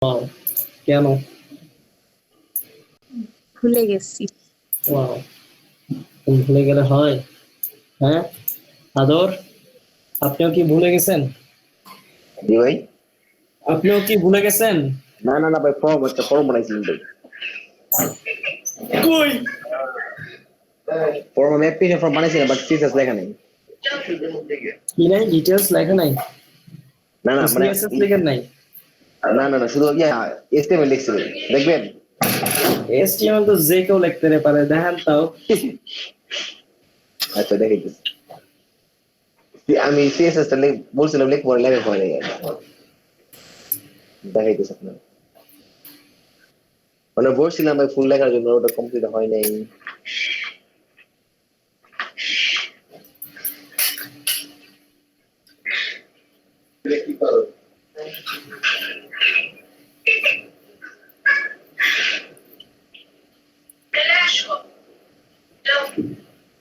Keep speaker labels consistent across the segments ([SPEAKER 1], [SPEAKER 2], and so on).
[SPEAKER 1] Wow, কেন?
[SPEAKER 2] ভুলে গেছি।
[SPEAKER 1] ওয়াও, ভুলে গেলে হয়? হ্যাঁ আদর, আপনিও কি ভুলে গেছেন?
[SPEAKER 3] জি ভাই।
[SPEAKER 1] আপনিও কি ভুলে গেছেন?
[SPEAKER 3] না না না ভাই, ফর্ম বানাইছিলাম ভাই।
[SPEAKER 1] কই?
[SPEAKER 3] ফর্ম আমি অ্যাপ্লিকেশন ফর্ম বানাইছিলাম, বাট সিএসএস লেখা নেই।
[SPEAKER 1] কি নাই? ডিটেলস লেখা নাই?
[SPEAKER 3] না না মানে
[SPEAKER 1] সিএসএস লেখা নাই?
[SPEAKER 3] না না না, শুধু এসটিএমএল লিখছি ভাই, দেখবেন।
[SPEAKER 1] এসটিএমএল তো যে কেউ লিখতে পারে, দেখেন তাও।
[SPEAKER 3] আচ্ছা দেখাইতেছি। আমি সিএসএস টা বলছিলাম লিখবো, লেখা হয় নাই। দেখাইতেছি আপনার, মানে বলছিলাম ভাই ফুল লেখার জন্য, ওটা কমপ্লিট হয় নাই।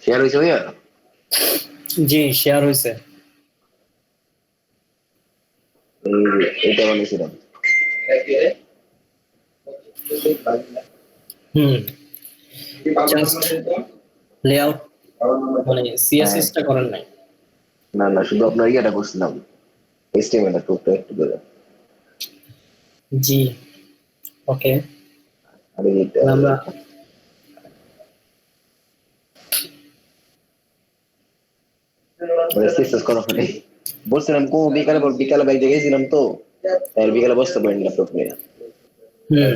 [SPEAKER 3] শেয়ার হয়েছে ভাইয়া?
[SPEAKER 1] জি, শেয়ার হয়েছে।
[SPEAKER 3] এটা বানিয়েছিলাম।
[SPEAKER 1] হুম, জাস্ট লেআউট, মানে সিএসএস টা করেন নাই?
[SPEAKER 3] না না, শুধু আপনার ইয়েটা করছিলাম, এসটিএমএল টা টুকটা একটু করে।
[SPEAKER 1] জি, ওকে।
[SPEAKER 3] আর এটা
[SPEAKER 1] আমরা
[SPEAKER 3] মানে সিএসএস করা হয়নি। বলছিলাম কোন বিকালে বাইরে গেছিলাম তো, তাই বিকালে বসতে পারিনি ল্যাপটপ নিয়ে।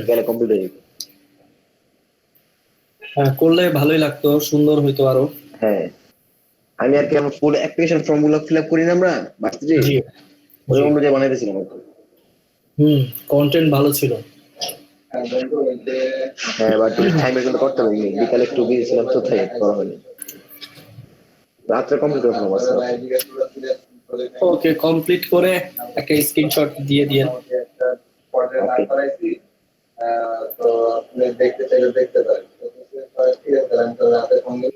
[SPEAKER 3] বিকালে কমপ্লিট হয়ে যেত।
[SPEAKER 1] হ্যাঁ, করলে ভালোই লাগতো, সুন্দর হইতো আরো।
[SPEAKER 3] হ্যাঁ, আমি আর কি আমার ফুল অ্যাপ্লিকেশন ফর্ম গুলো ফিল আপ করি না আমরা ভার্সিটি,
[SPEAKER 1] জি
[SPEAKER 3] ওই
[SPEAKER 1] জি,
[SPEAKER 3] অনুযায়ী বানাইতেছিলাম আর কি।
[SPEAKER 1] কন্টেন্ট ভালো ছিল।
[SPEAKER 3] হ্যাঁ, বাট টাইমের জন্য করতে পারিনি, বিকালে একটু বিজি ছিলাম তো, তাই করা হয়নি। রাত্রে কমপ্লিট করতে হবে।
[SPEAKER 1] ওকে, কমপ্লিট করে একটা স্ক্রিনশট দিয়ে দিয়ে।
[SPEAKER 3] তো আপনি দেখতে চাইলে দেখতে পারেন। ঠিক আছে, আমি তো রাতে ফোন দিই।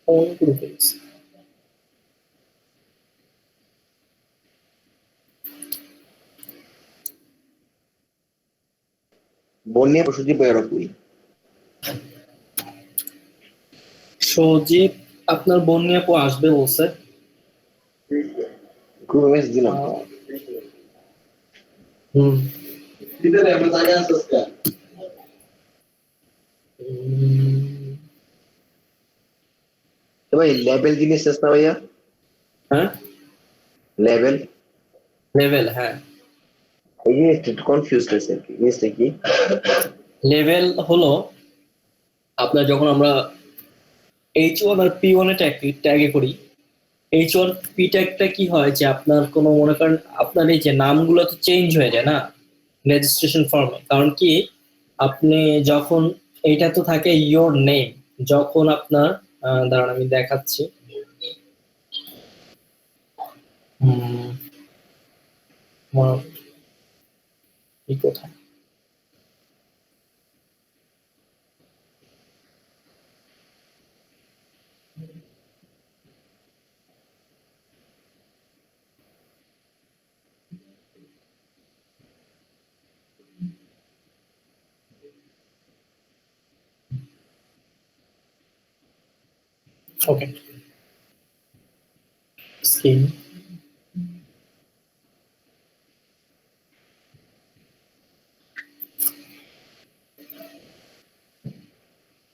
[SPEAKER 1] কোন গ্রুপে?
[SPEAKER 3] বোন নিয়ে প্রসূতি বইয়ের কই?
[SPEAKER 1] সজীব আপনার বোন নিয়ে আসবে বলছে।
[SPEAKER 3] গ্রুপে মেসেজ দিলাম।
[SPEAKER 1] হুম,
[SPEAKER 3] ভিতরে আমরা জায়গা আছে আজকে। ভাই লেভেল জিনিস শেষ না ভাইয়া?
[SPEAKER 1] হ্যাঁ,
[SPEAKER 3] লেভেল
[SPEAKER 1] লেভেল, হ্যাঁ।
[SPEAKER 3] এই জিনিসটা একটু কনফিউজড হয়েছে আর কি, জিনিসটা কি?
[SPEAKER 1] লেভেল হলো আপনার যখন আমরা H1 আর P1 এ ট্যাগে করি, H1 P ট্যাগটা কি হয় যে আপনার কোনো মনে করেন আপনার এই যে নামগুলো তো চেঞ্জ হয়ে যায় না রেজিস্ট্রেশন ফর্মে, কারণ কি আপনি যখন এইটা তো থাকে ইয়োর নেম, যখন আপনার দাঁড়ান আমি দেখাচ্ছি। এই কোথায় ওকে স্কিন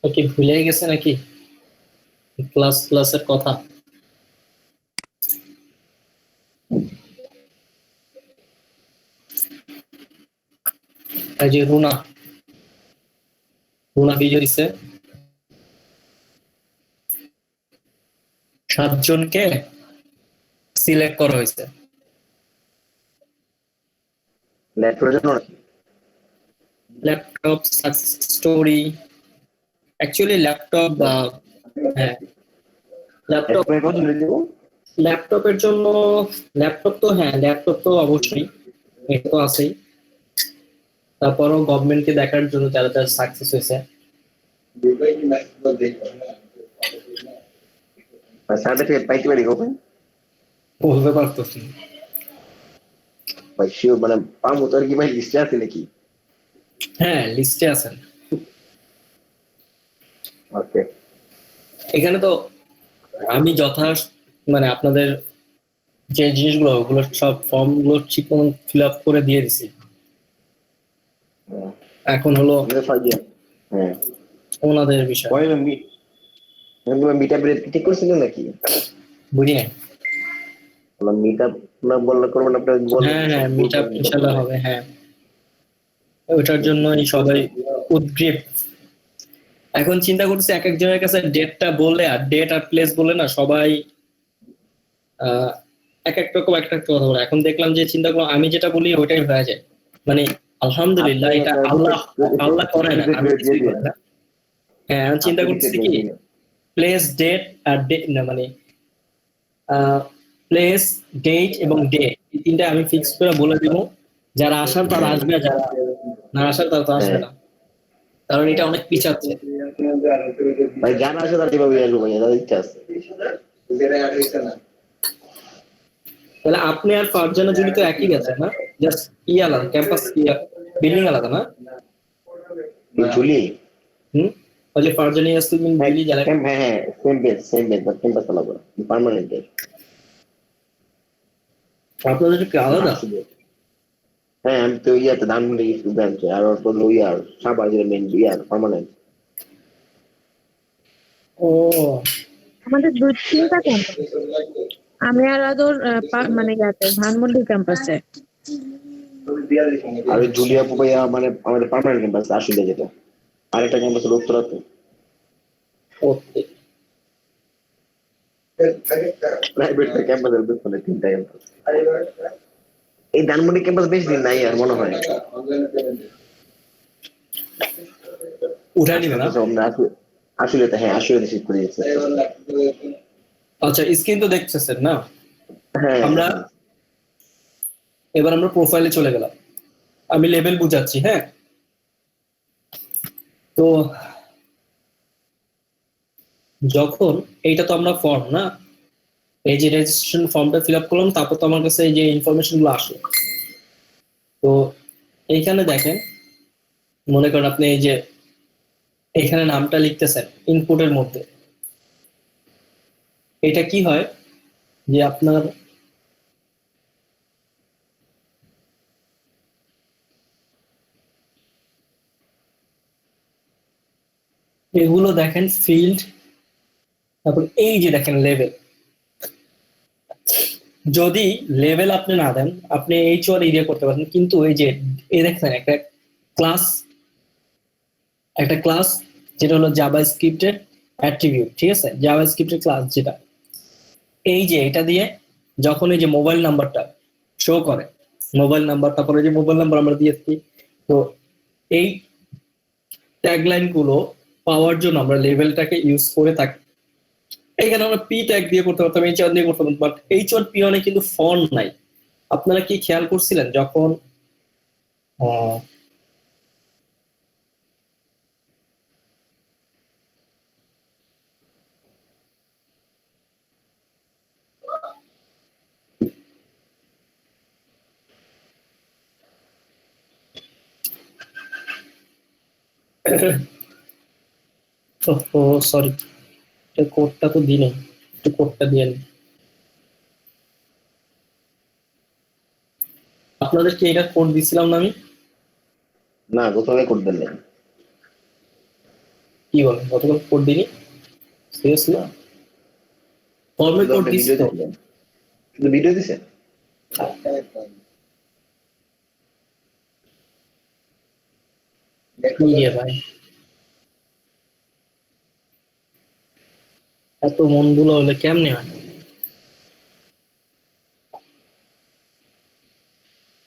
[SPEAKER 1] ওকে ভুলে গেছে নাকি ক্লাস ক্লাসের কথা? এই যে রুনা রুনা বিজয় দিচ্ছে 7 জনকে সিলেক্ট করা হয়েছে।
[SPEAKER 3] ল্যাপটপের জন্য নাকি?
[SPEAKER 1] Laptop success story, actually laptop, হ্যাঁ ল্যাপটপ,
[SPEAKER 3] ল্যাপটপের কত দিন দেবো?
[SPEAKER 1] ল্যাপটপের জন্য ল্যাপটপ তো, হ্যাঁ ল্যাপটপ তো অবশ্যই, এটা তো আছেই। তারপরও গভর্নমেন্টকে দেখার জন্য যারা যারা সাকসেস হয়েছে।
[SPEAKER 3] সার্টিফিকেট পাইতে পারি কবে?
[SPEAKER 1] বলতে পারতেছি না।
[SPEAKER 3] ভাই শিওর মানে পাবো তো আর কি ভাই, লিস্টে আছে নাকি?
[SPEAKER 1] হ্যাঁ, লিস্টে আছেন।
[SPEAKER 3] ওকে।
[SPEAKER 1] এখানে তো আমি মানে আপনাদের যে জিনিসগুলো ওগুলো সব ফর্ম গুলো ঠিক মতন ফিল আপ করে দিয়ে দিছি। এখন হলো
[SPEAKER 3] হ্যাঁ,
[SPEAKER 1] ওনাদের বিষয়।
[SPEAKER 3] পরে মিট আপ ঠিক করছিলেন নাকি?
[SPEAKER 1] বুঝি নাই।
[SPEAKER 3] মিট আপ না বললে করবেন আপনার
[SPEAKER 1] হ্যাঁ হ্যাঁ, মিট আপ ইনশাল্লাহ হবে। হ্যাঁ, ওইটার জন্যই সবাই উদ্গ্রীব। এখন চিন্তা করতেছি এক একজনের কাছে ডেটটা বললে, আর ডেট আর প্লেস বলে না সবাই আহ এক এক রকম একটা একটা কথা বলে। এখন দেখলাম যে চিন্তা করলাম আমি যেটা বলি ওইটাই হয়ে যায়। মানে আলহামদুলিল্লাহ, এটা আল্লাহ আল্লাহ করে না, আমি কিছুই করি না। হ্যাঁ, আমি চিন্তা করতেছি কি প্লেস ডেট আর ডেট না, মানে প্লেস ডেট এবং ডে, এই তিনটা আমি ফিক্স করে বলে দিব। যারা আসার তারা আসবে, আর যারা না আসার তারা তো আসবে না, কারণ এটা অনেক পিছাচ্ছে।
[SPEAKER 3] ভাই জানা আছে তার কিভাবে আসবো ভাই, তাদের ইচ্ছা আছে।
[SPEAKER 1] তাহলে আপনি আর ফারজানা জুলি তো একই গেছে না? জাস্ট ই আলাদা, ক্যাম্পাস বিল্ডিং আলাদা না?
[SPEAKER 3] জুলি?
[SPEAKER 1] হুম, ওই যে ফারজানা ইয়াসমিন
[SPEAKER 3] হ্যাঁ
[SPEAKER 1] জুলি যারা।
[SPEAKER 3] হ্যাঁ হ্যাঁ, সেম বেস বাট ক্যাম্পাস আলাদা, পার্মানেন্ট।
[SPEAKER 1] আপনাদের কি আলাদা?
[SPEAKER 3] হ্যাঁ, আমি তো ইয়াতে ধানমন্ডি গেছি ব্রাঞ্চে, আর ওর বললো ইয়ার সাবার যেটা মেন ইয়ার পার্মানেন্ট।
[SPEAKER 1] ও,
[SPEAKER 2] আমাদের 2-3টা ক্যাম্পাস। আমি আর আদর মানে ইয়াতে ধানমন্ডি ক্যাম্পাসে।
[SPEAKER 3] আর ওই জুলিয়া পুপাইয়া মানে আমাদের পার্মানেন্ট ক্যাম্পাস আসলে, যেটা আরেকটা ক্যাম্পাস হলো উত্তরাতে।
[SPEAKER 1] ওকে।
[SPEAKER 3] প্রাইভেট ক্যাম্পাসের পেছনে 3টা ক্যাম্পাস। এই ধানমন্ডি ক্যাম্পাস বেশি দিন নাই আর মনে হয়।
[SPEAKER 1] উঠাই নিবে না?
[SPEAKER 3] আসলে তো হ্যাঁ, আসলে শিফট করে দিয়েছে।
[SPEAKER 1] আচ্ছা, স্ক্রিন তো দেখতেছেন না?
[SPEAKER 3] হ্যাঁ,
[SPEAKER 1] আমরা এবার আমরা প্রোফাইলে চলে গেলাম। আমি লেভেল বুঝাচ্ছি। হ্যাঁ, তো যখন এইটা তো আমরা ফর্ম না, এই যে রেজিস্ট্রেশন ফর্মটা ফিল আপ করলাম, তারপর তো আমার কাছে এই যে ইনফরমেশন গুলো আসলো। তো এইখানে দেখেন, মনে করেন আপনি এই যে এখানে নামটা লিখতেছেন ইনপুটের মধ্যে, এটা কি হয় যে আপনার এগুলো দেখেন ফিল্ড, তারপর এই যে দেখেন লেভেল। যদি লেভেল আপনি না দেন, আপনি এইচ ওয়ার এরিয়া করতে পারেন, কিন্তু এই যে এই দেখেন ক্লাস একটা ক্লাস যেটা হলো জাভা স্ক্রিপ্টের অ্যাট্রিবিউট, ঠিক আছে? জাভা স্ক্রিপ্টের ক্লাস যেটা, এই যে এটা দিয়ে যখন এই যে মোবাইল নাম্বারটা শো করে, মোবাইল নাম্বার, তারপরে যে মোবাইল নাম্বার আমরা দিয়েছি, তো এই ট্যাগলাইন গুলো পাওয়ার জন্য আমরা লেভেলটাকে ইউজ করে থাকি। এইখানে আমরা পি ট্যাগ দিয়ে করতে পারতাম, এইচ ওয়ান দিয়ে করতে পারতাম, বাট এইচ ওয়ান পি ওয়ানে কিন্তু ফন্ট নাই। আপনারা কি খেয়াল করছিলেন যখন ও সরি, কোডটা তো দিই নাই, একটু কোডটা দিয়ে নিই। আপনাদের কি এটা কোড দিছিলাম না আমি?
[SPEAKER 3] না, কোথাও করবেন না।
[SPEAKER 1] কি বলেন, গতকাল কোড দিনি? সিরিয়াসলি? ফর্মে কোড দিছি তো।
[SPEAKER 3] শুধু ভিডিও দিছে?
[SPEAKER 1] কি রে ভাই, এত মন গুলো হলে কেমনে হয়?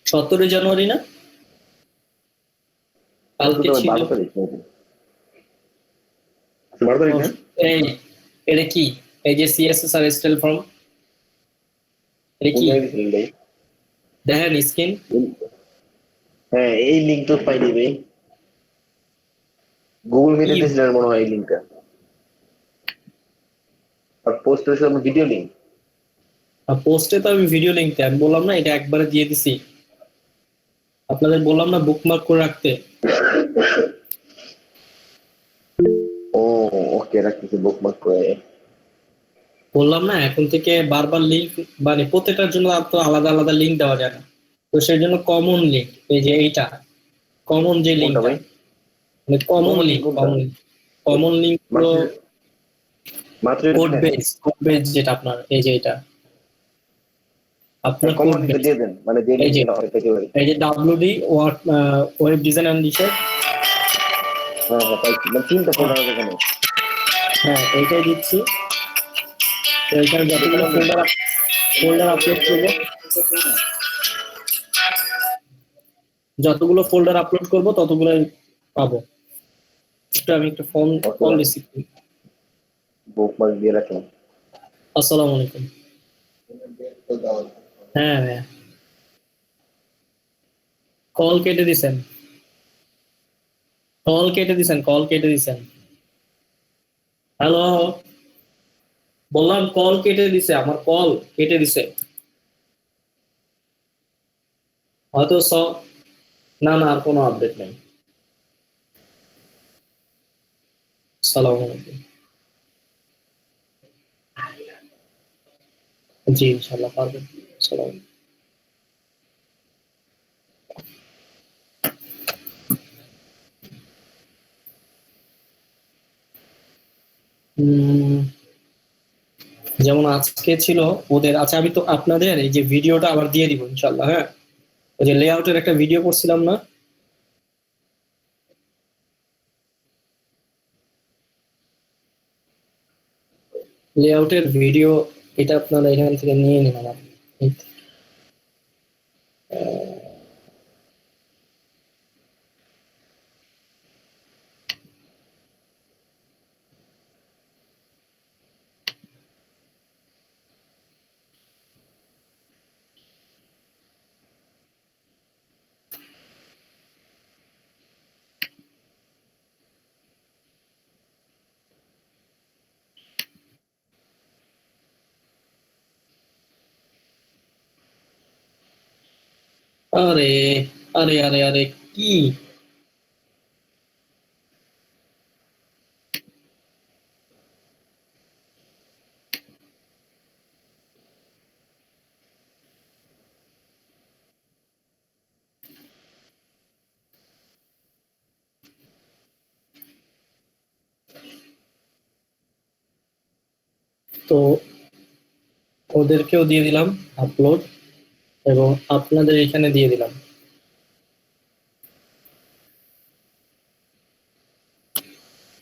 [SPEAKER 1] 17 জানুয়ারি না? কালকে ছিল।
[SPEAKER 3] 12 তারিখ। 12 তারিখ না?
[SPEAKER 1] এই এটা কি? এই যে সিএসএস আর স্টাইল ফর্ম, এটা কি দেখেন স্ক্রিন?
[SPEAKER 3] হ্যাঁ এই লিঙ্ক তো পাই দিবে গুগল মিটে
[SPEAKER 1] কি
[SPEAKER 3] দিয়েছিলেন মনে হয় এই লিঙ্কটা আর পোস্ট করেছিলাম ভিডিও লিঙ্ক
[SPEAKER 1] পোস্টে তো আমি ভিডিও লিঙ্ক আমি বললাম না এটা একবারে দিয়ে দিছি, আপনাদের বললাম না বুকমার্ক করে রাখতে।
[SPEAKER 3] ও ওকে রাখতেছি বুকমার্ক করে
[SPEAKER 1] বললাম না এখন থেকে বারবার লিঙ্ক, মানে প্রত্যেকটার জন্য তো আলাদা আলাদা লিঙ্ক দেওয়া যায় না, তো সেই জন্য কমন লিঙ্ক, এই যে এইটা কমন যে
[SPEAKER 3] কোনটা
[SPEAKER 1] লিঙ্কটা,
[SPEAKER 3] ভাই
[SPEAKER 1] মানে কমন
[SPEAKER 3] কমন লিঙ্ক
[SPEAKER 1] লিঙ্ক,
[SPEAKER 3] কোনটা
[SPEAKER 1] কমন লিঙ্ক হলো
[SPEAKER 3] মাত্র মাত্র এটা দিলেন
[SPEAKER 1] কোড বেস যেটা আপনার, এই যে এটা আপনার
[SPEAKER 3] কমন
[SPEAKER 1] কোড
[SPEAKER 3] লিঙ্কটা
[SPEAKER 1] বেস,
[SPEAKER 3] দিয়ে দেন মানে যে
[SPEAKER 1] এই যে
[SPEAKER 3] লিঙ্কটা হয় পেতে পারি
[SPEAKER 1] এই যে WD web design and research.
[SPEAKER 3] হ্যাঁ হ্যাঁ পাইছি মানে তিনটা ফোল্ডার আছে এখানে
[SPEAKER 1] হ্যাঁ এইটাই দিচ্ছি। তো এখানে যতগুলো
[SPEAKER 3] কমন লিঙ্ক
[SPEAKER 1] ফোল্ডার আপলোড করবো, যতগুলো ফোল্ডার আপলোড করবো ততগুলো পাবো। একটু আমি একটা ফোন
[SPEAKER 3] ওকে
[SPEAKER 1] কল রিসিভ করি।
[SPEAKER 3] বুকমার্ক দিয়ে রাখলাম
[SPEAKER 1] আসসালামু আলাইকুম। হ্যাঁ হ্যাঁ, কল কেটে দিছেন, কল কেটে দিছেন। হ্যালো, বললাম কল কেটে দিছে, আমার কল কেটে দিছে হয়তো না না, আর কোনো আপডেট নেই। আসসালামু আলাইকুম। জি ইনশাল্লাহ পারবেন। আসসালামু আলাইকুম। উম, যেমন আজকে ছিল ওদের, আচ্ছা আমি তো আপনাদের এই যে ভিডিওটা আবার দিয়ে দিব ইনশাল্লাহ, হ্যাঁ ওই যে লেআউটের একটা ভিডিও করছিলাম না, লেআউটের ভিডিও, এটা আপনারা এখান থেকে নিয়ে নিন আমার। আরে আরে আরে আরে কি, তো ওদেরকেও দিয়ে দিলাম আপলোড, এবং আপনাদের এখানে দিয়ে দিলাম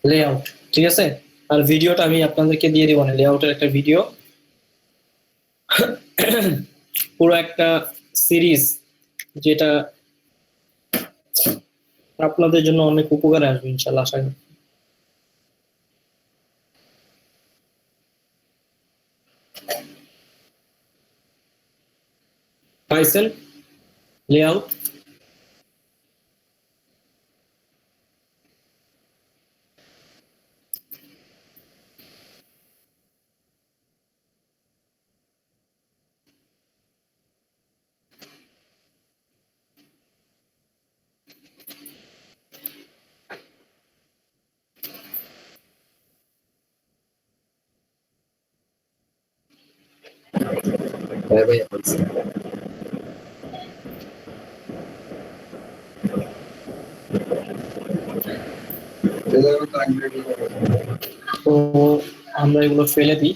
[SPEAKER 1] লেআউট, ঠিক আছে। আর ভিডিওটা আমি আপনাদেরকে দিয়ে দিব না, লেআউটের একটা ভিডিও, পুরো একটা সিরিজ, যেটা আপনাদের জন্য অনেক উপকারে আসবে ইনশাল্লাহ, আশা করি। পাইছেন লেআউট?
[SPEAKER 3] হ্যাঁ ভাই পাইছি
[SPEAKER 1] তো আমরা এগুলো ফেলে দিই।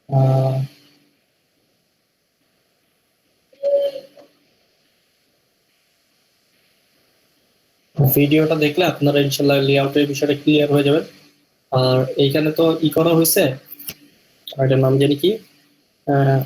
[SPEAKER 1] আহ, ভিডিওটা দেখলে আপনারা ইনশাল্লাহ লেআউটের বিষয়টা ক্লিয়ার হয়ে যাবে। আর এইখানে তো ই করা হয়েছে, আর এটার নাম জানি কি, আহ,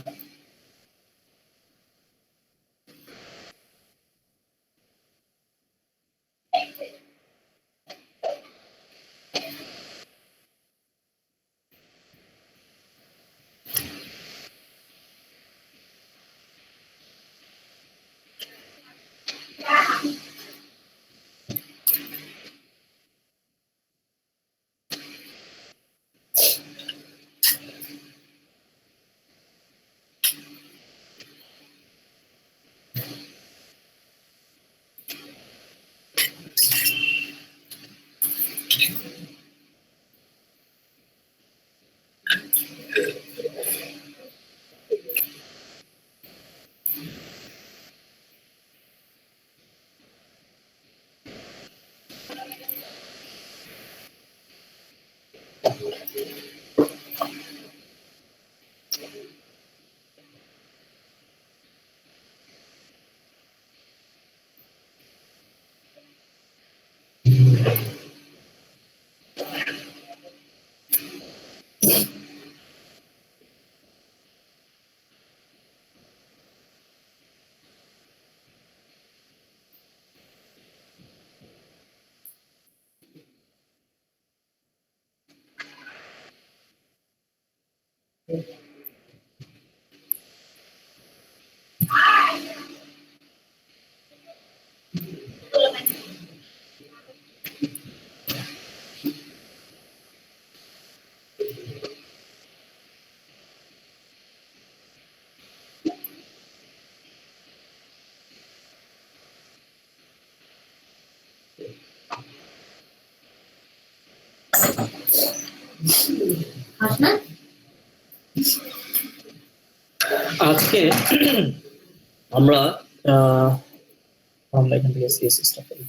[SPEAKER 1] আজকে আমরা আহ, আমরা এখান থেকে সিএসএসটা করি।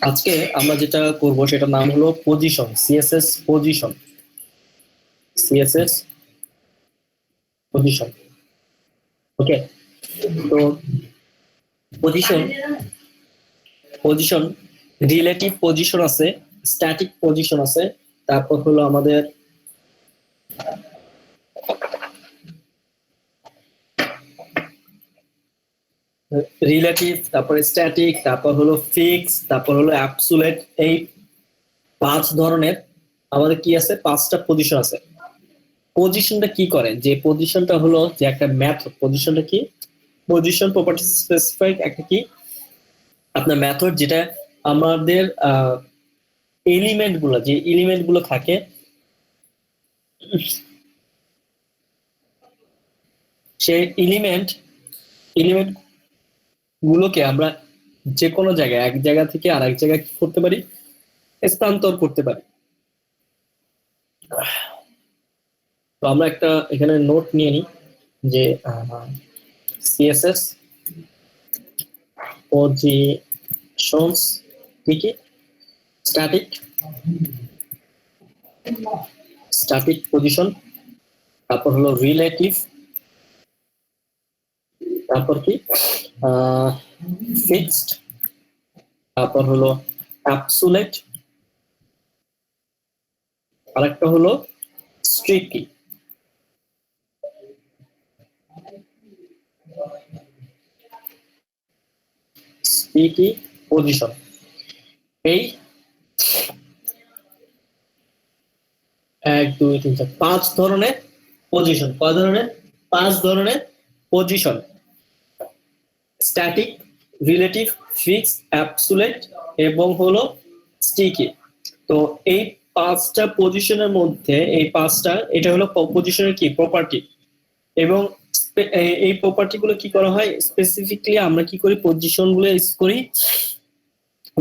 [SPEAKER 1] আজকে আমরা যেটা করব সেটার নাম হলো position, CSS position, CSS position. Okay, তো পজিশন পজিশন রিলেটিভ পজিশন আছে, স্ট্যাটিক পজিশন আছে, তারপর হলো আমাদের রিলেটিভ, তারপর স্ট্যাটিক, তারপর হলো ফিক্স, তারপর হলো অ্যাবসুলেট। এই 5 ধরনের আমাদের কি আছে, 5টা পজিশন আছে। পজিশনটা কি করে, যে পজিশনটা হলো যে একটা মেথড। পজিশনটা কি, পজিশন প্রপার্টি স্পেসিফাইড একটা কি আপনার মেথড, যেটা আমাদের এলিমেন্ট গুলো, যে এলিমেন্ট গুলো থাকে সেই এলিমেন্ট গুলোকে আমরা যে কোনো জায়গায়, এক জায়গা থেকে আরেক জায়গায় কি করতে পারি, স্থানান্তর করতে পারি। তো আমরা একটা এখানে নোট নিয়ে নিই যে সিএসএস পজিশনস কি কি, স্ট্যাটিক পজিশন, তারপর হলো রিলেটিভ, তারপর কি ফিক্সড, তারপর হলো অ্যাবসুলেট, আরেকটা হলো স্ট্রিক্টলি। Strictly position. এই 1 2 3 4 5 ধরনের পজিশন। কয় ধরনের? 5 ধরনের position: static, relative, fixed, absolute এবং হলো স্টিকি। তো এই 5টা পজিশনের মধ্যে এই 5টা, এটা হলো পজিশনের কি প্রপার্টি। এবং এই প্রপার্টি গুলো কি করা হয়, স্পেসিফিকলি আমরা কি করি, পজিশন গুলো ইউজ করি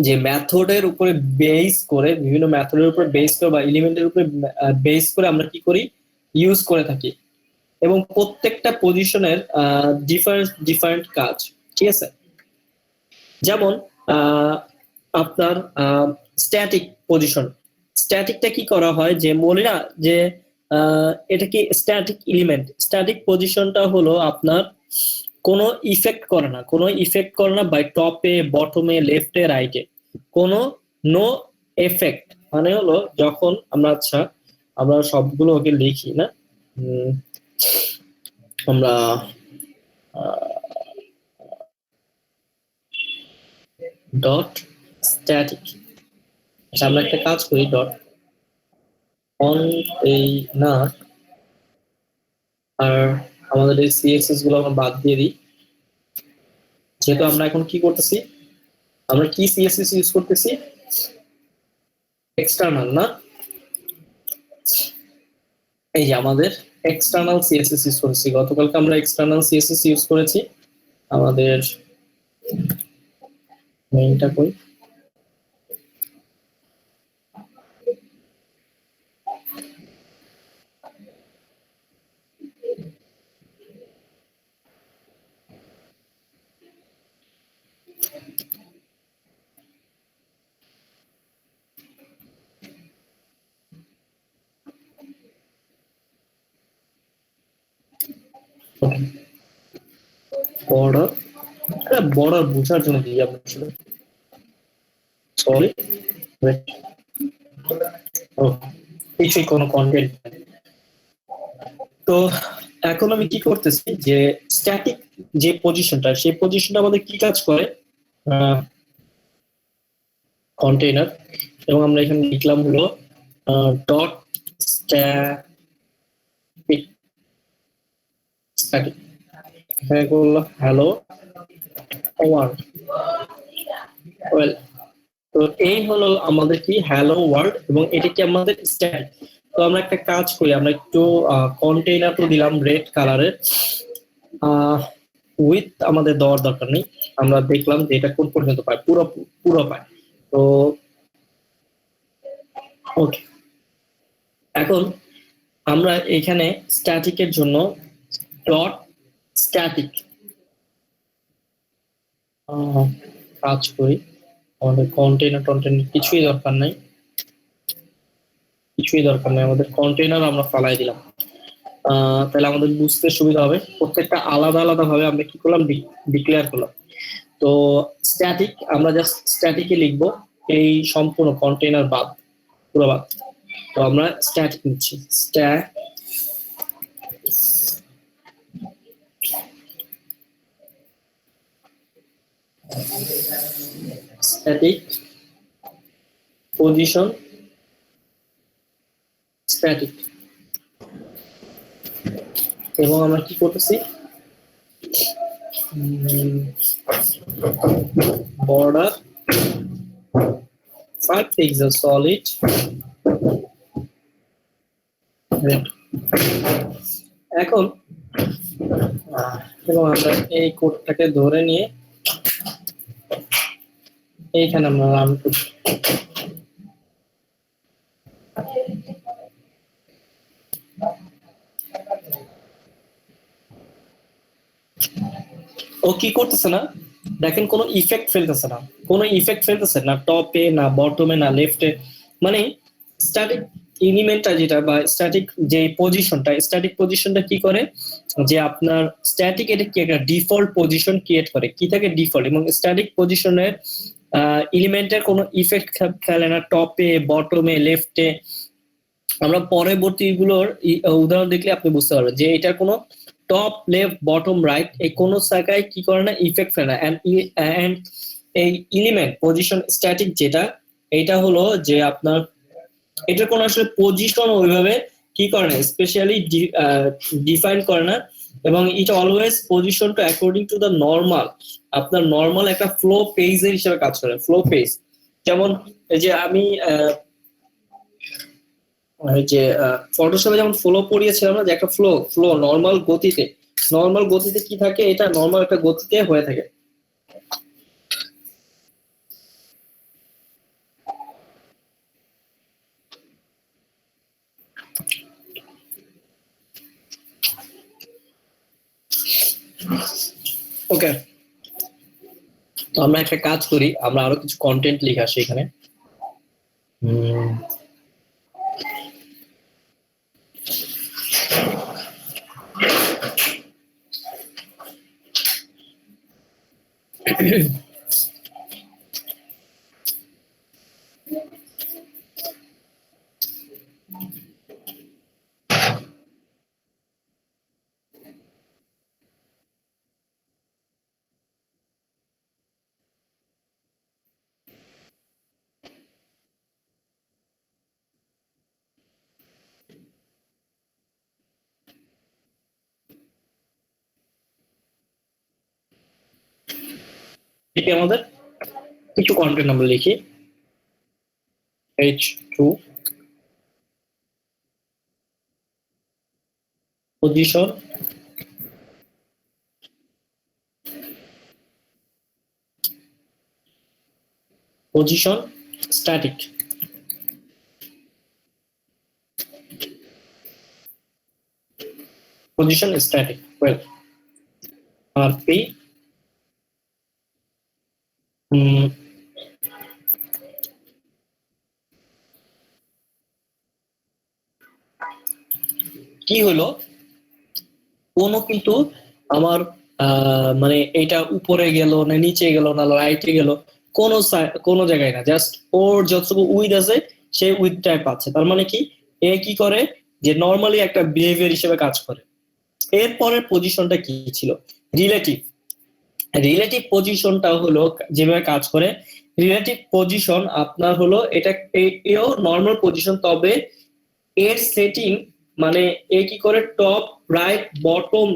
[SPEAKER 1] যে মেথডের উপরে বেস করে, বিভিন্ন মেথডের উপরে বেস করে বা এলিমেন্টের উপরে বেস করে আমরা কি করি, ইউজ করে থাকি এবং প্রত্যেকটা পজিশনের ডিফারেন্ট ডিফারেন্ট কাজ, ঠিক আছে? যেমন আপনার স্ট্যাটিক পজিশন, স্ট্যাটিকটা কি করা হয় যে বলি না যে এটা কি স্ট্যাটিক এলিমেন্ট, স্ট্যাটিক পজিশনটা হলো আপনার কোনো ইফেক্ট করে না, কোনো ইফেক্ট করে না বাই টপে বটমে লেফটে রাইটে, কোনো নো এফেক্ট। মানে হলো যখন আমরা, আচ্ছা আমরা সবগুলো ওকে লিখি না, আমরা ডট স্ট্যাটিক, আচ্ছা আমরা একটা কাজ করি, ডট অন এই না, আর আমাদের এই সিএসএস গুলো আমরা বাদ দিয়ে দিই, যেহেতু আমরা এখন কি করতেছি, আমরা কি সিএসএস ইউজ করতেছি, এক্সটার্নাল না, এই যে আমাদের এক্সটার্নাল সিএসএস ইউজ করেছি, গতকালকে আমরা এক্সটার্নাল সিএসএস ইউজ করেছি। আমাদের মেইনটা কই, বর্ডার, বর্ডার বোঝার জন্য দিই আপনার ছিল, সরি কিছুই কোনো কন্টেন্ট। তো এখন আমি কি করতেছি যে স্ট্যাটিক যে পজিশনটা, সেই পজিশনটা আমাদের কি কাজ করে, কন্টেইনার, এবং আমরা এখানে লিখলাম হলো ডট স্ট্যাটিক, স্ট্যাটিক এখানে করলো হ্যালো ওয়ার্ল্ড, ওয়েল, তো এই হলো আমাদের কি হ্যালো ওয়ার্ল্ড, এবং এটা কি আমাদের স্ট্যাটিক। তো আমরা একটা কাজ করি, আমরা একটু কন্টেইনার তো দিলাম রেড কালারের, উইথ আমাদের দেওয়ার দরকার নেই, আমরা দেখলাম যে এটা কোন পর্যন্ত পায়, পুরো পুরো পায়। তো ওকে, এখন আমরা এখানে স্ট্যাটিকের জন্য ডট স্ট্যাটিক কাজ করি, আমাদের কন্টেইনার টন্টেইনার কিছুই দরকার নাই, কিছুই দরকার নাই, আমাদের কন্টেইনার আমরা ফালাই দিলাম। তাহলে আমাদের বুঝতে সুবিধা হবে, প্রত্যেকটা আলাদা আলাদা ভাবে আমরা কি করলাম, ডিক্লেয়ার করলাম। তো স্ট্যাটিক আমরা জাস্ট স্ট্যাটিকে লিখবো, এই সম্পূর্ণ কন্টেইনার বাদ, পুরো বাদ। তো আমরা স্ট্যাটিক নিচ্ছি, স্ট্যাটিক পজিশন স্ট্যাটিক, এবং আমরা কি করতেছি, border 5 pixel solid red। এখন এবং আমরা এই কোডটাকে ধরে নিয়ে এইখানে আমরা রান করি, ও কি করতেছে না দেখেন, কোনো ইফেক্ট ফেলতেছে না, কোনো ইফেক্ট ফেলতেছে না টপে না বটমে না লেফটে, মানে স্ট্যাটিক এলিমেন্টটা যেটা বা স্ট্যাটিক যে পজিশনটা, স্ট্যাটিক পজিশনটা কি করে যে আপনার স্ট্যাটিক এটা কি একটা ডিফল্ট পজিশন ক্রিয়েট করে, কি থাকে ডিফল্ট, এবং স্ট্যাটিক পজিশনের এলিমেন্টের কোনো ইফেক্ট ফেলে না টপে বটমে লেফটে। আমরা পরবর্তী গুলোর উদাহরণ দেখলে আপনি বুঝতে পারবেন যে এটার কোনো টপ লেফট বটম রাইট এই কোনো জায়গায় কি করে না, ইফেক্ট ফেলে না। এন্ড এই এলিমেন্ট পজিশন স্ট্যাটিক যেটা, এটা হলো যে আপনার এটার কোনো আসলে পজিশন ওইভাবে কি করে না, স্পেশালি ডিফাইন করে না, এবং it always position to according to the normal, আপনার নর্মাল একটা ফ্লো পেজের হিসেবে কাজ করে, ফ্লো পেজ। যেমন এই যে আমি এই যে ফটোশপে যেমন ফ্লো পড়িয়েছিলাম না, যে একটা ফ্লো ফ্লো নর্মাল গতিতে, নর্মাল গতিতে কি থাকে, এটা নর্মাল একটা গতিতে হয়ে থাকে। ওকে, তো আমরা একটা কাজ করি, আমরা আরো কিছু কন্টেন্ট লিখে আসি এখানে। হুম, এটি আমাদের কিছু কন্টেন্ট আমরা লিখি। H2 পজিশন স্ট্যাটিক, ওয়েল, আর পি কি হলো, কোনো কিন্তু আমার মানে এটা উপরে গেল না নিচে গেল না রাইটে গেল, কোনো জায়গায় না, জাস্ট ওর যতটুকু উইথ আছে সেই উইথটাই পাচ্ছে। তার মানে কি, এ কি করে যে নর্মালি একটা বিহেভিয়ার হিসেবে কাজ করে। এরপরের পজিশনটা কি ছিল, রিলেটিভ। রিলেটিভ পজিশনটা হলো যেভাবে কাজ করে, রিলেটিভ পজিশন আপনার হলো এটা এও নর্মাল পজিশন, তবে এর সেটিং মানে এ কি করে টপ রাইট বটম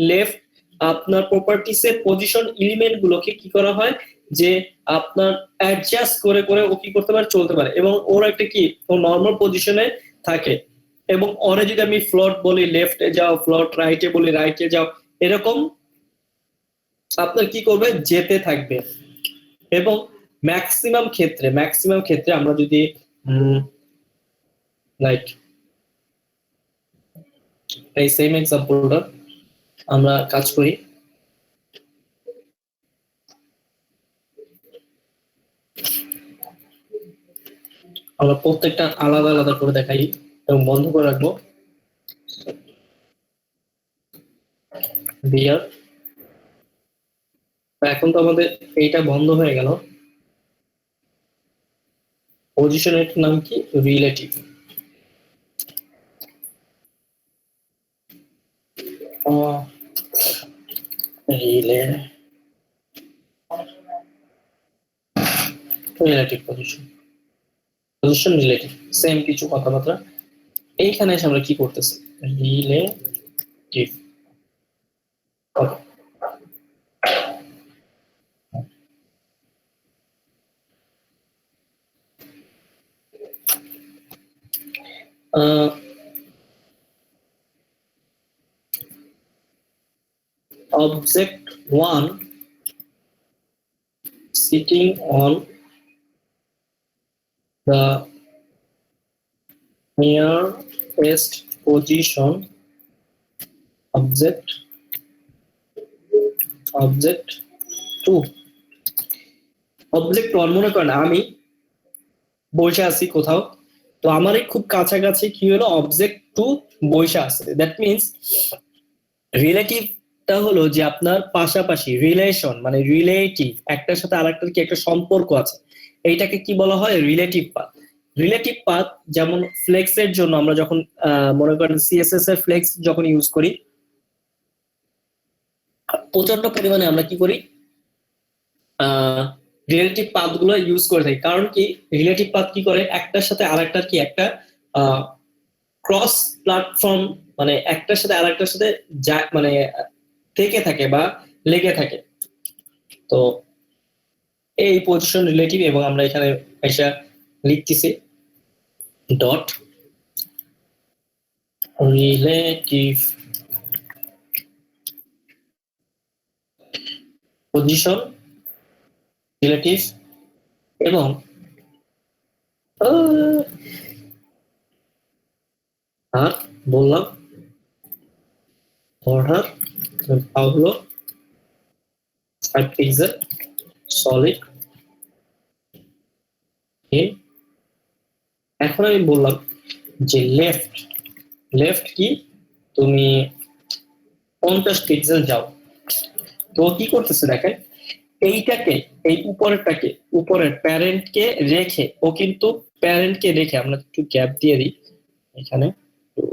[SPEAKER 1] লেফট আপনার প্রপার্টিস এর পজিশন এলিমেন্ট গুলোকে কি করা হয় যে আপনার অ্যাডজাস্ট করে করে ও কি করতে পারে, চলতে পারে, এবং ওর একটা কি ও নর্মাল পজিশনে থাকে। এবং ওরে যদি আমি ফ্লোট বলি লেফটে যাও, ফ্লোট রাইটে বলি রাইটে যাও, এরকম আপনার কি করবে, যেতে থাকবে। এবং ম্যাক্সিমাম ক্ষেত্রে আমরা যদি লাইক এই সেম এক্সাম্পলটা আমরা কাজ করি, আমরা প্রত্যেকটা আলাদা আলাদা করে দেখাই এবং বন্ধ করে রাখবো। বিয়ার, এখন তো আমাদের এইটা বন্ধ হয়ে গেল। পজিশনের নাম কি, relative. Relative position relative, same কিছু কথাবার্তা। এইখানে এসে আমরা কি করতেছি, relative. Object 1 sitting on the nearest position, object 2। Object 1 মনে করেন আমি বসে আছি কোথাও, তো আমারই খুব কাছাকাছি কি হলো, অবজেক্ট 2 বসে আছে। দ্যাট মিনস রিলেটিভটা হলো যে আপনার পাশাপাশি, রিলেশন মানে রিলেটিভ, একটার সাথে আরেকটার কি একটা সম্পর্ক আছে, এইটাকে কি বলা হয়, রিলেটিভ পাথ। রিলেটিভ পাথ যেমন ফ্লেক্সের জন্য আমরা যখন মনে করেন সিএসএস এর ফ্লেক্স যখন ইউজ করি, প্রচন্ড পরিমাণে আমরা কি করি, রিলেটিভ পাথ গুলো ইউজ করে থাকি। কারণ কি, রিলেটিভ পাথ কি করে, একটার সাথে আরেকটার কি একটা ক্রস প্ল্যাটফর্ম, মানে একটার সাথে আরেকটার সাথে মানে থেকে থাকে বা লেগে থাকে। তো এই পজিশন রিলেটিভ, এবং আমরা এখানে এসে লিখতেছি ডট রিলেটিভ পজিশন রিলেটিভ, এবং আর বললাম অর্ডার হলো 5 পিক্সেল সলিড ইন। এখন আমি বললাম যে লেফট কি তুমি 50 পিক্সেল যাও। তো কি করতেছে দেখেন, এইটাকে এই উপরের প্যারেন্টকে রেখে, ও কিন্তু প্যারেন্টকে রেখে, আমরা একটু গ্যাপ দিয়ে দিই এখানে, তো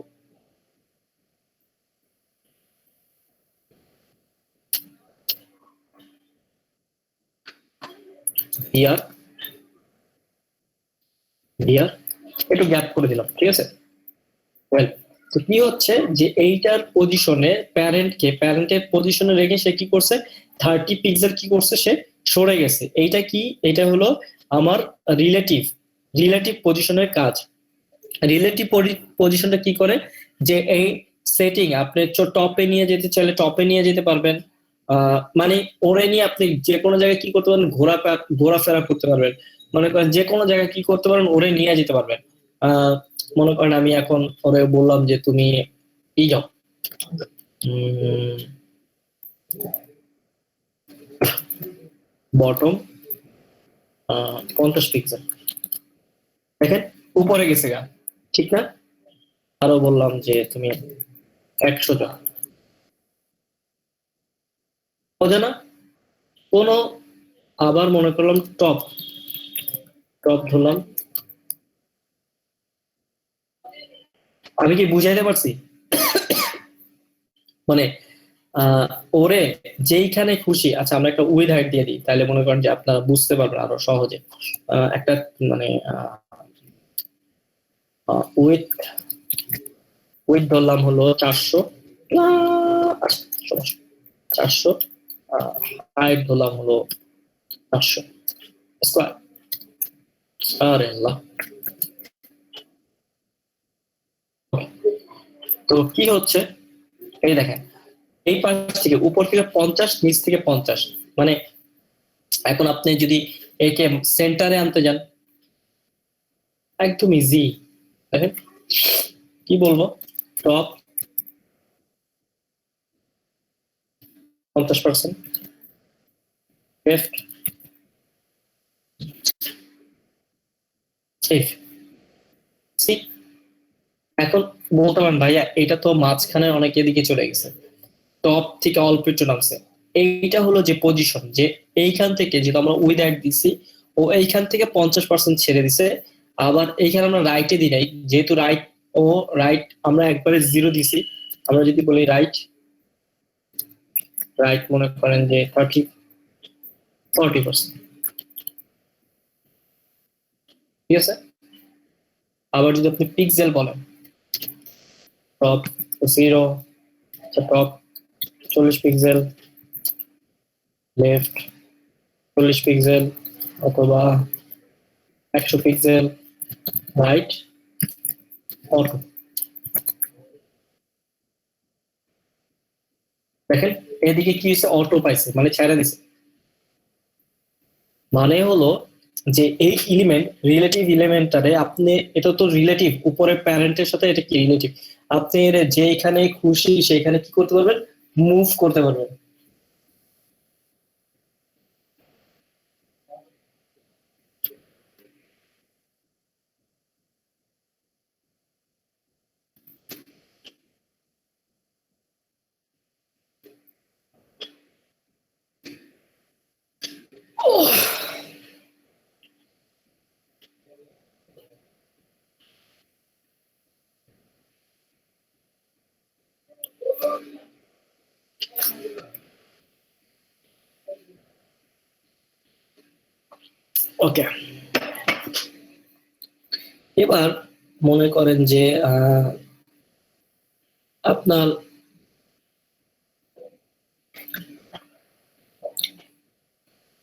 [SPEAKER 1] ইয়ার একটু গ্যাপ করে দিলাম, ঠিক আছে। Well, তো কি হচ্ছে যে এইটার পজিশনে প্যারেন্টের পজিশনে রেখে সে কি করছে, 30 পিক্সেল কি করছে, সে সরে গেছে। এইটা কি, এটা হলো আমার রিলেটিভ পজিশনের কাজ। রিলেটিভ পজিশনটা কি করে, যে এই সেটিং আপনি টপে নিয়ে যেতে চাইলে টপে নিয়ে যেতে পারবেন, মানে ওরে নিয়ে আপনি যে কোনো জায়গায় কি করতে পারবেন, ঘোরাফেরা করতে পারবেন। মনে করেন যে কোনো জায়গায় কি করতে পারবেন, ওরে নিয়ে যেতে পারবেন। মনে করেন আমি এখন ওরে বললাম যে তুমি যাও বটম 50 পিক্সেল, দেখেন উপরে গেছে গা, ঠিক না। আরো বললাম যে তুমি 100 যাও, বোঝে না কোনো। আবার মনে করলাম টপ ধরলাম, আমি কি বুঝাইতে পারছি? মানে ওরে যেইখানে খুশি, আচ্ছা আমরা একটা উইথ হাইট দিয়ে দিই, তাহলে মনে করেন যে আপনারা বুঝতে পারবেন আরো সহজে। একটা মানে উইথ ধরলাম হলো 400, 400, হাইট ধরলাম হলো 500 স্কোয়ার। আরে আল্লাহ, তো কি হচ্ছে এই দেখেন, এই পাশ থেকে উপর থেকে 50, নিচ থেকে 50, মানে এখন আপনি যদি একে সেন্টারে আনতে যান, একদম ইজি। দেখেন কি বলবো, টপ 50%, লেফট সেফ। এখন বলতে পারেন ভাইয়া এটা তো মাঝখানে অনেক এদিকে চলে গেছে, টপ থেকে অল্প একটু নামছে। এইটা হলো যে পজিশন, যে এইখান থেকে যেটা আমরা উইথ অ্যাড দিছি, ও এইখান থেকে 50% ছেড়ে দিছে। আবার এইখানে আমরা রাইটে দিই নাই, যেহেতু রাইট আমরা একবারে 0 দিছি। আমরা যদি বলি রাইট মনে করেন যে 40%, ঠিক আছে। আবার যদি আপনি পিক্সেল বলেন, top 0, top 40 pixel, left 40 pixel, অথবা 100 পিক্সেল, রাইট অটো। দেখেন এদিকে কি হচ্ছে, অটো পাইছে মানে ছেড়ে দিছে। মানে হলো যে এই রিলেটিভ এলিমেন্টটারে আপনি, এটা তো রিলেটিভ, উপরের প্যারেন্টের সাথে এটা কি রিলেটিভ, আপনি এর যেখানে খুশি সেখানে কি করতে পারবেন, মুভ করতে পারবেন। ওকে, এবার মনে করেন যে আপনার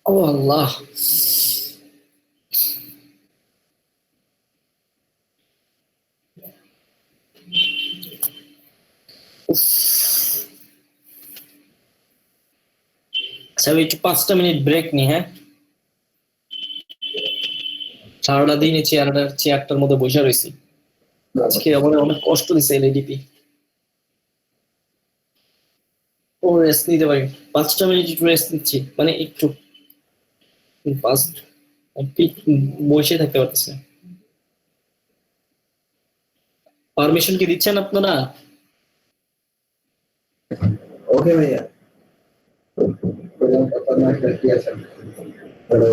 [SPEAKER 1] ও আল্লাহ, আচ্ছা আমি একটু 5টা মিনিট ব্রেক নি, হ্যাঁ। সারাটা দিন এই চেয়ারটার মধ্যে বসে রয়েছি, আজকে আমার অনেক কষ্ট দিচ্ছে এলইডিপি। ও রেস্ট নিতে পারি, 5টা মিনিট একটু রেস্ট নিচ্ছি, মানে একটু পাঁচ, বসে থাকতে পারতেছে। পারমিশন কি দিচ্ছেন আপনারা?
[SPEAKER 4] ওকে ভাইয়া, কি আছে? হ্যালো।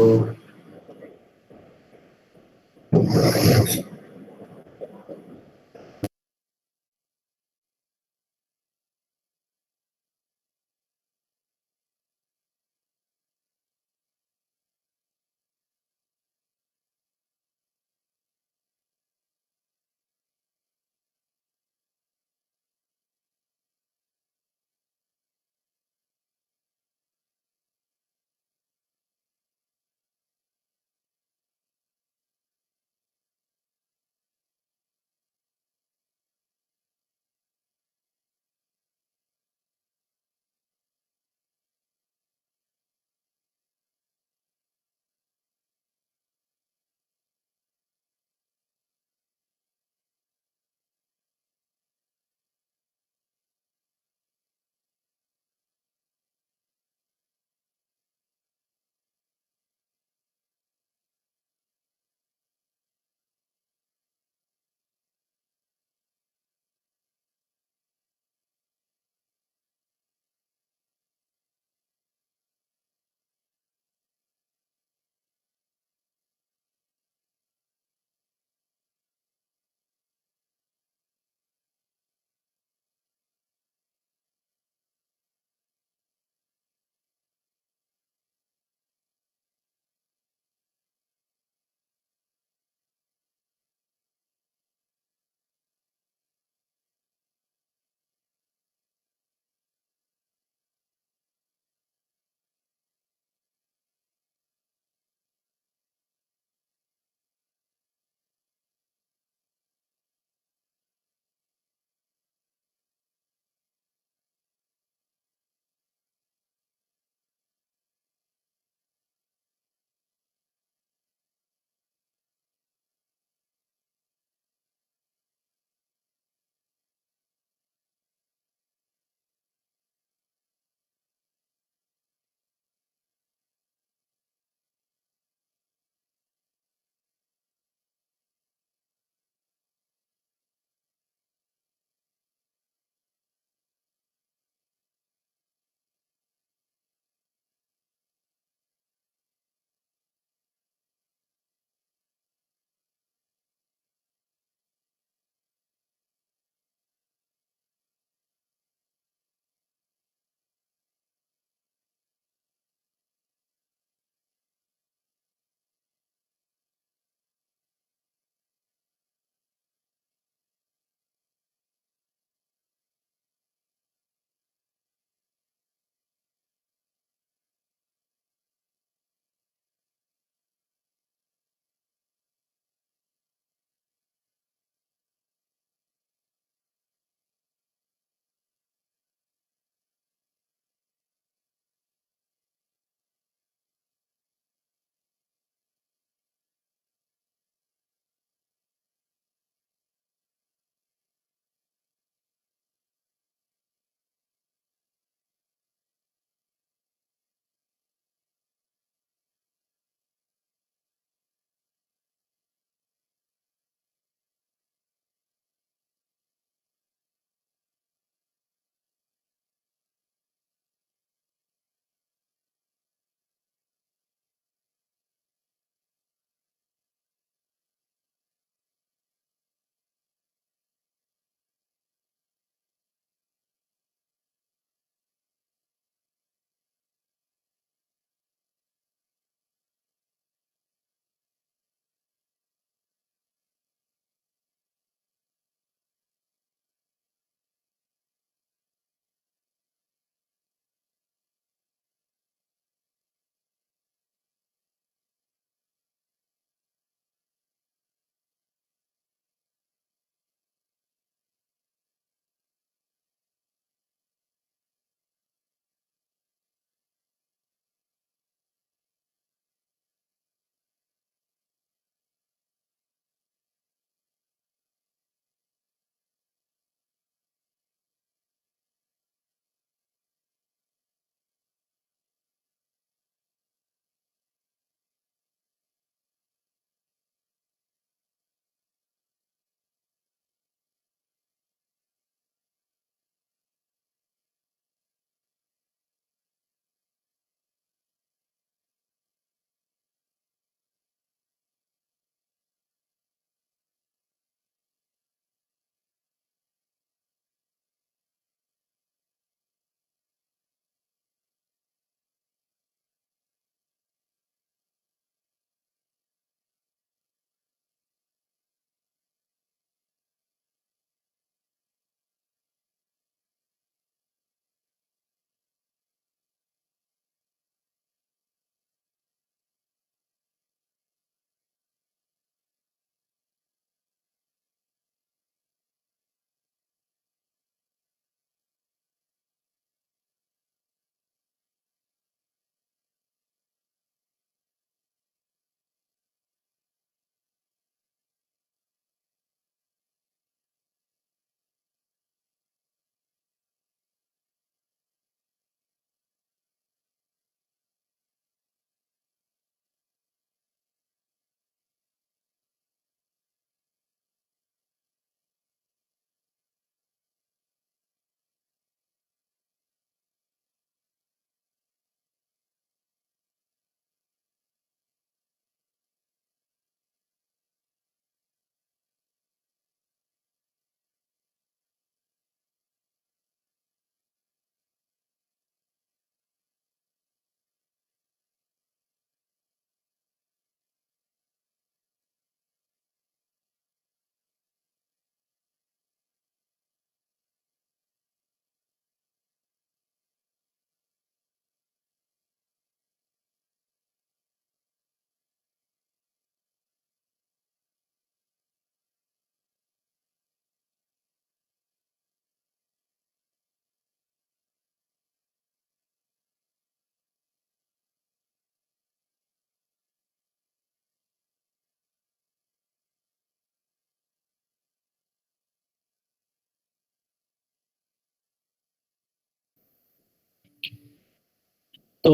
[SPEAKER 1] তো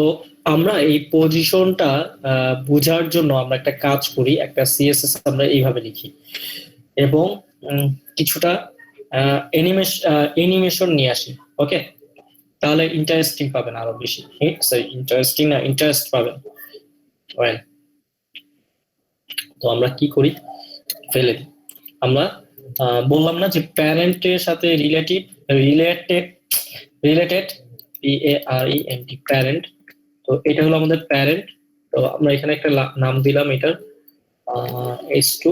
[SPEAKER 1] আমরা এই পজিশনটা বোঝার জন্য আমরা একটা কাজ করি, একটা সিএসএস আমরা এইভাবে লিখি এবং কিছুটা অ্যানিমেশন নিয়ে আসি। ওকে, তাহলে ইন্টারেস্টিং পাবেন আরো বেশি। ইন্টারেস্টিং না, ইন্টারেস্ট পাবেন। Well, তো আমরা কি করি, ফেলে দিই। আমরা বললাম না যে প্যারেন্টের সাথে রিলেটেড রিলেটেড PARENT, প্যারেন্ট। তো এটা হলো আমাদের প্যারেন্ট। তো আমরা এখানে একটা নাম দিলাম এটার S2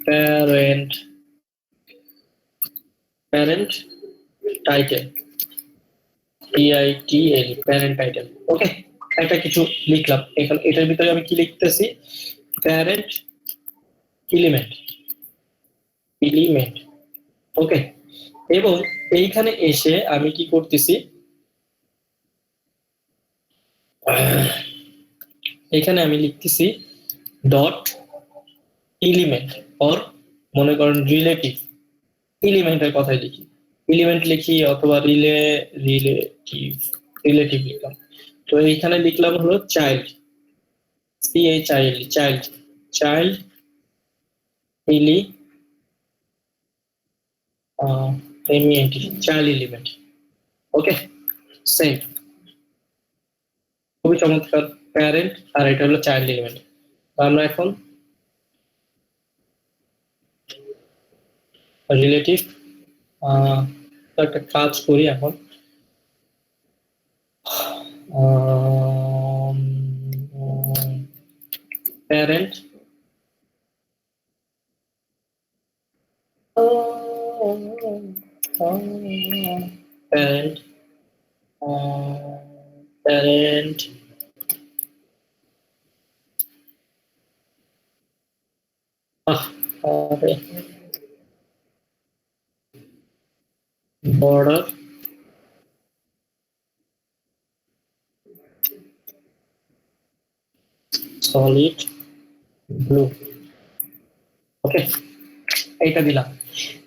[SPEAKER 1] parent, parent title, PITL, parent title. Okay, একটা কিছু লিখলাম এখানে। এটার ভিতরে আমি কি লিখতেছি, প্যারেন্ট এলিমেন্ট, এলিমেন্ট। ওকে, এবং এইখানে এসে আমি কি করতেছি, এখানে আমি লিখতেছি ডট এলিমেন্ট, অর মনে করেন রিলেটিভ এলিমেন্টের কথাই লিখি, এলিমেন্ট লিখি অথবা রিলেটিভ রিলেটিভ লিখলাম। তো এইখানে লিখলাম হলো চাইল্ড, CHILD, চাইল্ড, চাইল্ড এলি MENT, চাইল্ড এলিমেন্ট। ওকে, সেম, খুবই চমৎকার। প্যারেন্ট আর এটা হলো চাইল্ড এলিমেন্ট। আমরা এখন রিলেটিভ একটা কাজ করি এখন। Parent parent parent border solid blue। ওকে, এইটা দিলাম।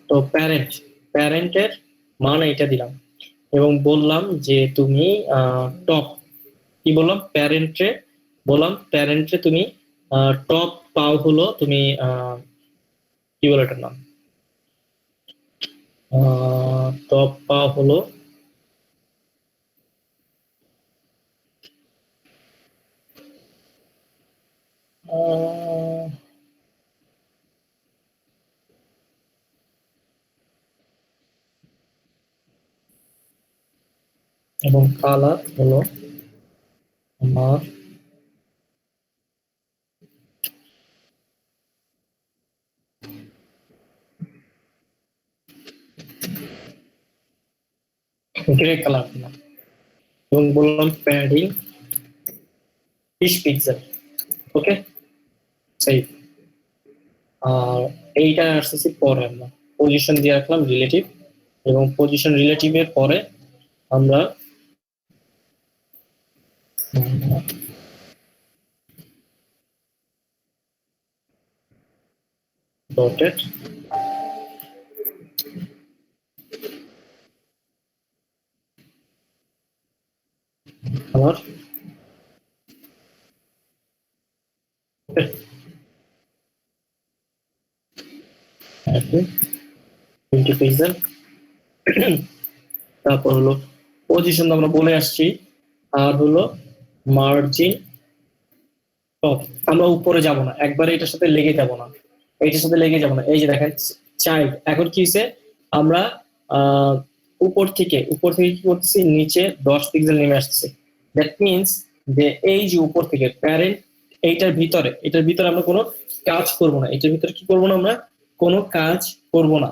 [SPEAKER 1] তো প্যারেন্টের মান এইটা দিলাম এবং বললাম যে তুমি টপ, কি বললাম, প্যারেন্টে তুমি টপ পাও হলো, তুমি কি বলো এটার নাম, টপ পাও হলো এবং কালার হলো আমার গ্রে কালার দিলাম এবং বললাম প্যাডিং 20 পিক্সেল। ওকে, সেই আর এইটা আসতেছি পরে, আমরা পজিশন দিয়ে রাখলাম রিলেটিভ এবং পজিশন রিলেটিভের পরে আমরা ডটেড কালার, 20 পিক্সেল। তারপর হলো পজিশন আমরা বলে আসছি, আর হলো মার্জিন টপ। আমরা উপরে যাব না, একবারে এটার সাথে লেগে যাব না, এইটার সাথে লেগে যাব না। এই যে দেখেন চাইল্ড, এখন কি হয়েছে, আমরা উপর থেকে কি করতেছি, নিচে 10 পিক্সেল নেমে আসছে। দ্যাট মিনস যে এই যে উপর থেকে প্যারেন্ট, এটার ভিতরে আমরা কোনো কাজ করব না, এটার ভিতরে কি করব না, আমরা কোনো কাজ করব না।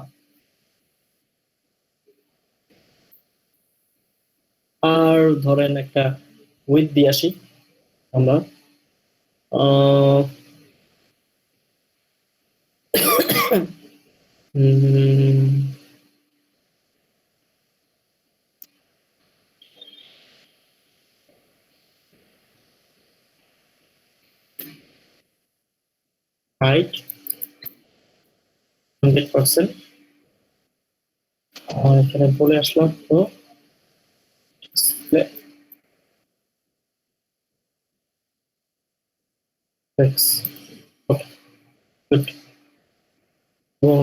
[SPEAKER 1] আর ধরেন একটা উইথ দিয়ে আসি আমরা, হাইট 100%। এখানে বলে আসলাম তো x good এবং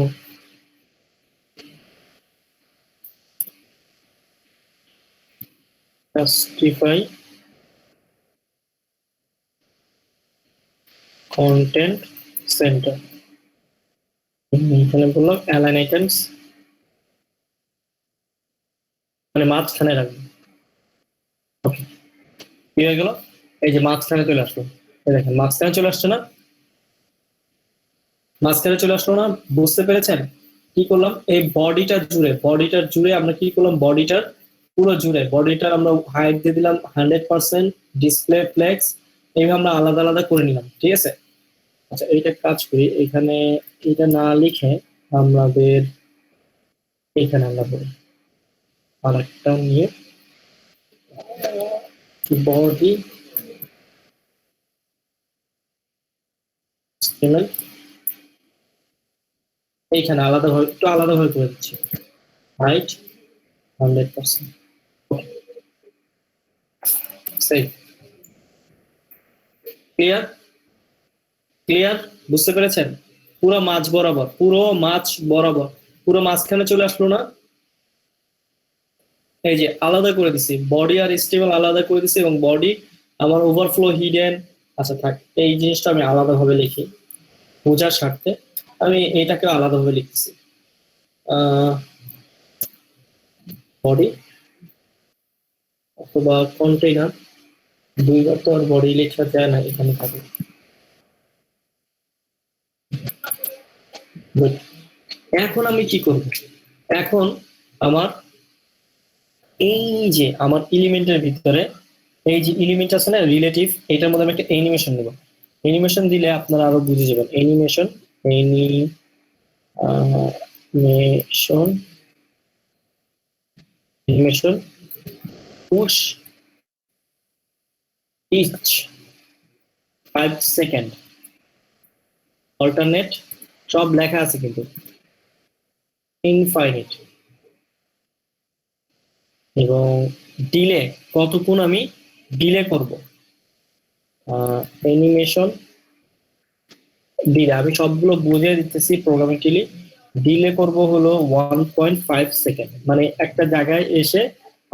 [SPEAKER 1] justify content center এখানে বললাম align items মানে মাঝখানে রাখবো। ওকে, কি হয়ে গেল? এই যে মাঝখানে চলে আসলো, এই দেখেন মাঝখানে চলে আসছে না? মাঝখানে চলে আসলো না? বুঝতে পেরেছেন কি করলাম? এই বডিটার জুড়ে আমরা কি করলাম? বডিটার পুরো জুড়ে বডিটার আমরা হাইট দিয়ে দিলাম 100%, ডিসপ্লে ফ্লেক্স, এইভাবে আমরা আলাদা আলাদা করে নিলাম, ঠিক আছে? আচ্ছা, এইটা কাজ করি, এখানে এটা না লিখে আমাদের এখানে আমরা বলি আরেকটা নিয়ে বডি এইখানে আলাদাভাবে একটু আলাদাভাবে করে দিচ্ছি, হাইট 100%, সেভ। ক্লিয়ার? ক্লিয়ার? বুঝতে পেরেছেন? পুরো মাঝ বরাবর, পুরো মাঝখানে চলে আসলো না? এই যে আলাদা করে দিছি, বডি আর স্টেবল আলাদা করে দিছি, এবং বডি আমার ওভারফ্লো হিডেন। আচ্ছা থাক, এই জিনিসটা আমি আলাদাভাবে লিখি বোঝার স্বার্থে, আমি এটাকে আলাদাভাবে লিখতেছি। বডি অথবা কন্টেইনার, দুইবার তো আর বডি লেখা যায় না, এখানে থাকে। এখন আমি কি করব? এখন আমার এই যে আমার এলিমেন্টের ভিতরে এই যে এলিমেন্ট আছে না রিলেটিভ, এটার মধ্যে আমি একটা অ্যানিমেশন দেব। অ্যানিমেশন দিলে আপনারা আরো বুঝে যাবেন। Animation push each 5 second, alternate, সব লেখা আছে কিন্তু, ইনফাইনিট, এবং ডিলে কতক্ষণ আমি ডিলে করব। অ্যানিমেশন ডিলে আমি সবগুলো বুঝিয়ে দিতেছি প্রোগ্রামেটিকলি। ডিলে করব হলো 1.5 সেকেন্ড, মানে একটা জায়গায় এসে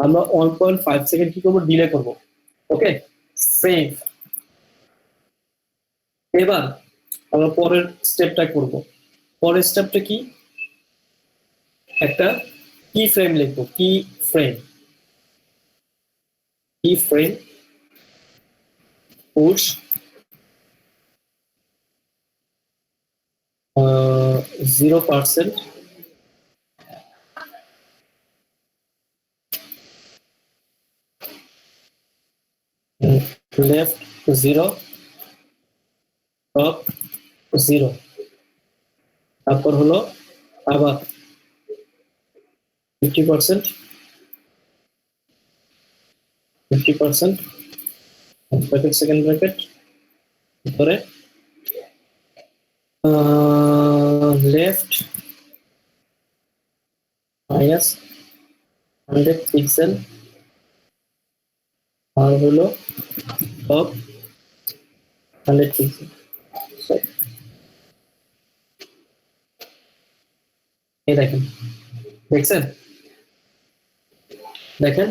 [SPEAKER 1] আমরা 1.5 সেকেন্ড কি করব? ডিলে করব। ওকে, সেভ। এবার আমরা পরের স্টেপটা করব। পরের স্টেপটা কি? একটা কি ফ্রেম লিখবো, কি ফ্রেম push 0% left 0 top 0, তারপর হলো আবার 50% ব্র্যাকেট, সেকেন্ড ব্র্যাকেট, তারপরে লেফট মাইনাস 100 পিক্সেল, আর হলো টপ 100 পিক্সেল। এই দেখেন, দেখছেন? দেখেন,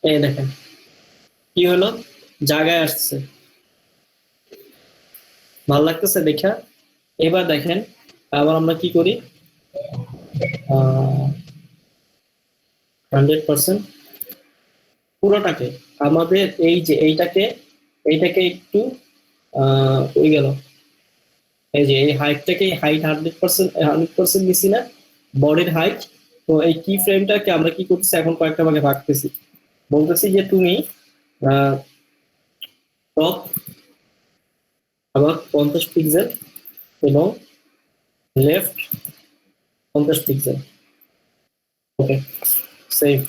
[SPEAKER 1] এই দেখেন কি হলো, জায়গায় আসছে, ভালো লাগতেছে দেখা। এবার দেখেন আবার আমরা কি করি, 100% পুরোটাকে আমাদের এই যে এইটাকে একটু ওই গেল, এই যে এই হাইটটাকে, হাইট 100% নিছি না বডির হাইট। তো এই কি ফ্রেমটাকে আমরা কি করতেছি, এখন কয়েকটা ভাগে ভাগতেছি, বলতেছি যে তুমি টপ আবার 50 পিক্সেল এবং লেফট 50 পিক্সেল। ওকে, সেভ।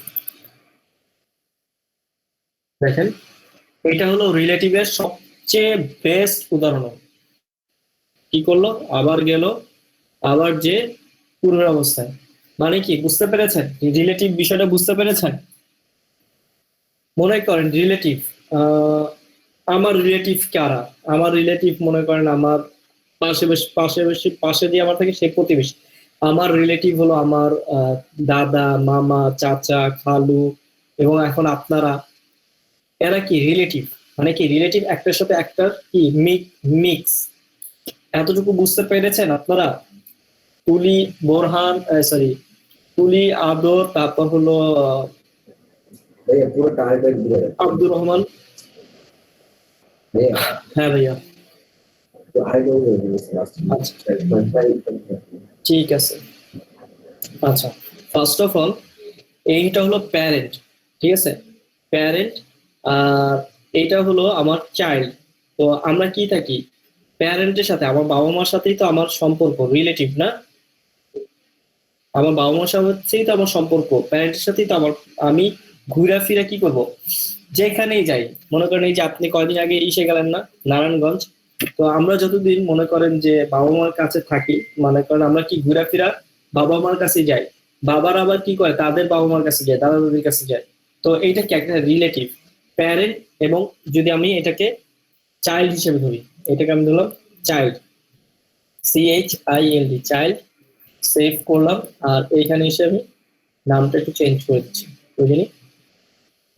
[SPEAKER 1] দেখেন এটা হলো রিলেটিভের সবচেয়ে বেস্ট উদাহরণ। কি করলো? আবার গেল, আবার যে পূর্বের অবস্থায়, মানে কি বুঝতে পেরেছেন? রিলেটিভ বিষয়টা বুঝতে পেরেছেন? মনে করেন রিলেটিভ আহ, আমার রিলেটিভ কারা? আমার রিলেটিভ মনে করেন আমার পাশে দিয়ে আমার থাকে সে প্রতিবেশী। আমার রিলেটিভ হলো আমার দাদা, মামা, চাচা, খালু, এবং এখন আপনারা, এরা কি রিলেটিভ? মানে কি রিলেটিভ একটার সাথে একটার কি মিক্স। এতটুকু বুঝতে পেরেছেন আপনারা? তুলি, বোরহান, সরি, তুলি, আদর, তারপর হলো
[SPEAKER 4] भैया पूरा टारगेट दिया है
[SPEAKER 1] আব্দুর রহমান।
[SPEAKER 4] भैया
[SPEAKER 1] হ্যাঁ ভাইয়া,
[SPEAKER 4] तो I don't know this last
[SPEAKER 1] ঠিক আছে। আচ্ছা, ফার্স্ট অফ অল এইটা হলো প্যারেন্ট, ঠিক আছে? প্যারেন্ট। আর এইটা হলো আমার চাইল্ড। তো আমরা কি থাকি প্যারেন্টের সাথে, আমার বাবা মার সাথেই তো আমার সম্পর্ক, রিলেটিভ না? আমার বাবা মার সাথেই তো আমার সম্পর্ক, প্যারেন্টের সাথেই তো আমার, আমি ঘুরাফিরা কি করব যেখানেই যাই। মনে করেন এই যে আপনি কয়দিন আগে ইসে গেলেন না, নারায়ণগঞ্জ। তো আমরা যতদিন মনে করেন যে বাবা মার কাছে থাকি, মনে করেন আমরা কি ঘোরাফেরা বাবা মার কাছে যাই, বাবার আবার কি করে তাদের বাবা মার কাছে যায়, দাদা দাদির কাছে যায়। তো এইটা কি একটা রিলেটিভ, প্যারেন্ট। এবং যদি আমি এটাকে চাইল্ড হিসেবে ধরি, এটাকে আমি ধরলাম চাইল্ড, CHILD, চাইল্ড। সেভ করলাম। আর এইখানে এসে আমি নামটা একটু চেঞ্জ করে দিচ্ছি, বুঝলি?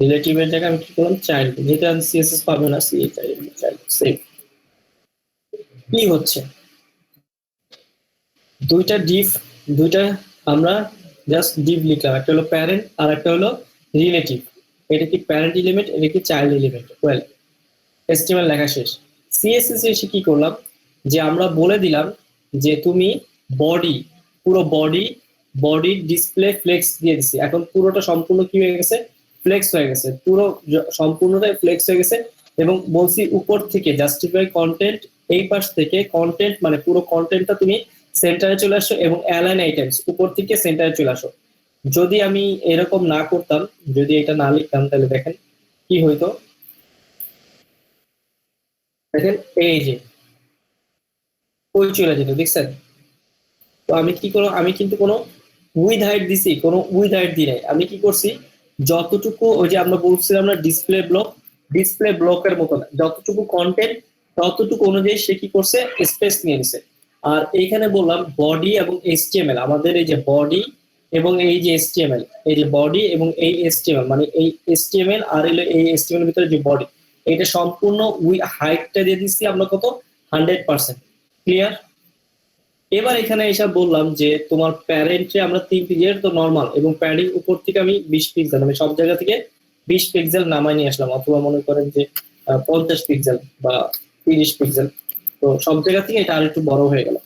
[SPEAKER 1] রিলেটিভের জায়গায় আমি কি করলাম চাইল্ড, যেহেতু আমি CSS পাবে না, CHILD, চাইল্ড। সেভ। কি হচ্ছে দুইটা আমরা জাস্ট ডিভ লিখলাম, একটা হলো প্যারেন্ট আর একটা হলো রিলেটিভ। এটা কি প্যারেন্ট এলিমেন্ট, এটা কি চাইল্ড এলিমেন্ট। ওয়েল, HTML লেখা শেষ। CSS এসে কি করলাম, যে আমরা বলে দিলাম যে তুমি বডি, পুরো বডি ডিসপ্লে ফ্লেক্স দিয়ে দিছি। এখন পুরোটা সম্পূর্ণ কি হয়ে গেছে, ফ্লেক্স হয়ে গেছে, পুরো সম্পূর্ণটাই ফ্লেক্স হয়ে গেছে। এবং বলছি উপর থেকে জাস্টিফাই কন্টেন্ট, এই পাশ থেকে কন্টেন্ট মানে পুরো কন্টেন্টটা তুমি সেন্টারে চলে আসো, এবং অ্যালাইন আইটেমস উপর থেকে সেন্টারে চলে আসো। যদি আমি এরকম না করতাম, যদি এটা না লিখতাম, তাহলে দেখেন কি হইতো। দেখেন এই যে কই চলে যেত, দেখছেন? তো আমি কি করো, আমি কিন্তু কোনো উইথ হাইট দিছি, কোনো উইথ হাইট দিই নাই। আমি কি করছি, যতটুকু ওই যে আমরা বলছিলাম না ডিসপ্লে ব্লকের মতো না, যতটুকু কন্টেন্ট ততটুকু অনুযায়ী সে কি করছে, স্পেস নিয়ে নিছে। আর এইখানে বললাম বডি এবং HTML, আমাদের এই যে বডি এবং এই যে HTML, এই যে বডি এবং এই HTML, মানে এই HTML আর এই HTML এর ভিতরে যে বডি, এটা সম্পূর্ণ হাইটটা দিয়ে দিচ্ছি আমরা কত, 100%। ক্লিয়ার? এবার এখানে এসে বললাম যে তোমার প্যারেন্টে আমরা 3 পিক্সেল তো নরমাল, এবং প্যাডিং উপর থেকে আমি 20 পিক্সেল, আমি সব জায়গা থেকে 20 পিক্সেল নামাই নিয়ে আসলাম, অথবা মনে করেন যে 50 পিক্সেল বা 30 পিক্সেল। তো সব জায়গা থেকে এটা আর একটু বড় হয়ে গেল।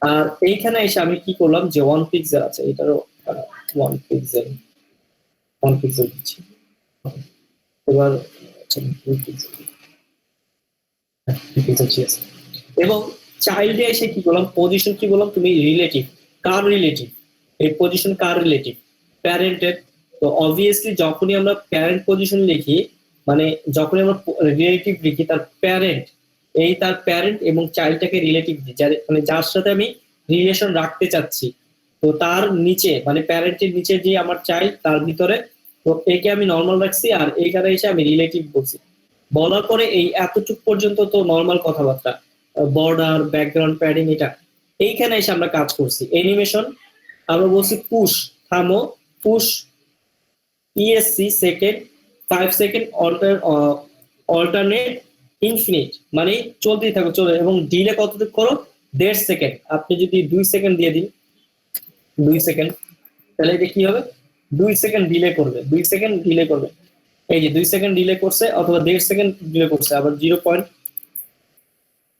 [SPEAKER 1] আর এইখানে এসে আমি কি করলাম, যে 1 পিক্সেল আছে, এটারও 1 পিক্সেল দিচ্ছি। এবার 2 পিক্সেল, 2 পিক্সেল ঠিক আছে। এবং চাইল্ডে এসে কি করলাম, পজিশন কি বললাম, তুমি রিলেটিভ, কার রিলেটিভ, এই পজিশন কার রিলেটিভ, প্যারেন্টের। তো অবভিয়াসলি যখনই আমরা প্যারেন্ট পজিশন লিখি, মানে যখনই আমরা রিলেটিভ লিখি, তার প্যারেন্ট, তার প্যারেন্ট এবং চাইল্ডটাকে রিলেটিভ দিই, মানে যার সাথে আমি রিলেশন রাখতে চাচ্ছি। তো তার নিচে মানে প্যারেন্টের নিচে যে আমার চাইল্ড, তার ভিতরে তো একে আমি নর্মাল রাখছি, আর এইখানে এসে আমি রিলেটিভ বলছি। বলার পরে এই এতটুক পর্যন্ত তো নর্মাল কথাবার্তা, বর্ডার, ব্যাকগ্রাউন্ড, প্যাডিং, এটা এইখানে এসে আমরা কাজ করছি। অ্যানিমেশন আমরা বলছি পুশ, থামো, push ESC second, 5 second, alternate, infinite, মানে চলতেই থাকো চলে। এবং ডিলে কতটুকু করো, 1.5 সেকেন্ড। আপনি যদি 2 সেকেন্ড দিয়ে দিন, 2 সেকেন্ড, তাহলে এটা কি হবে, 2 সেকেন্ড ডিলে করবে, 2 সেকেন্ড ডিলে করবে। এই যে 2 সেকেন্ড ডিলে করছে, অথবা 1.5 সেকেন্ড ডিলে করছে, আবার 0.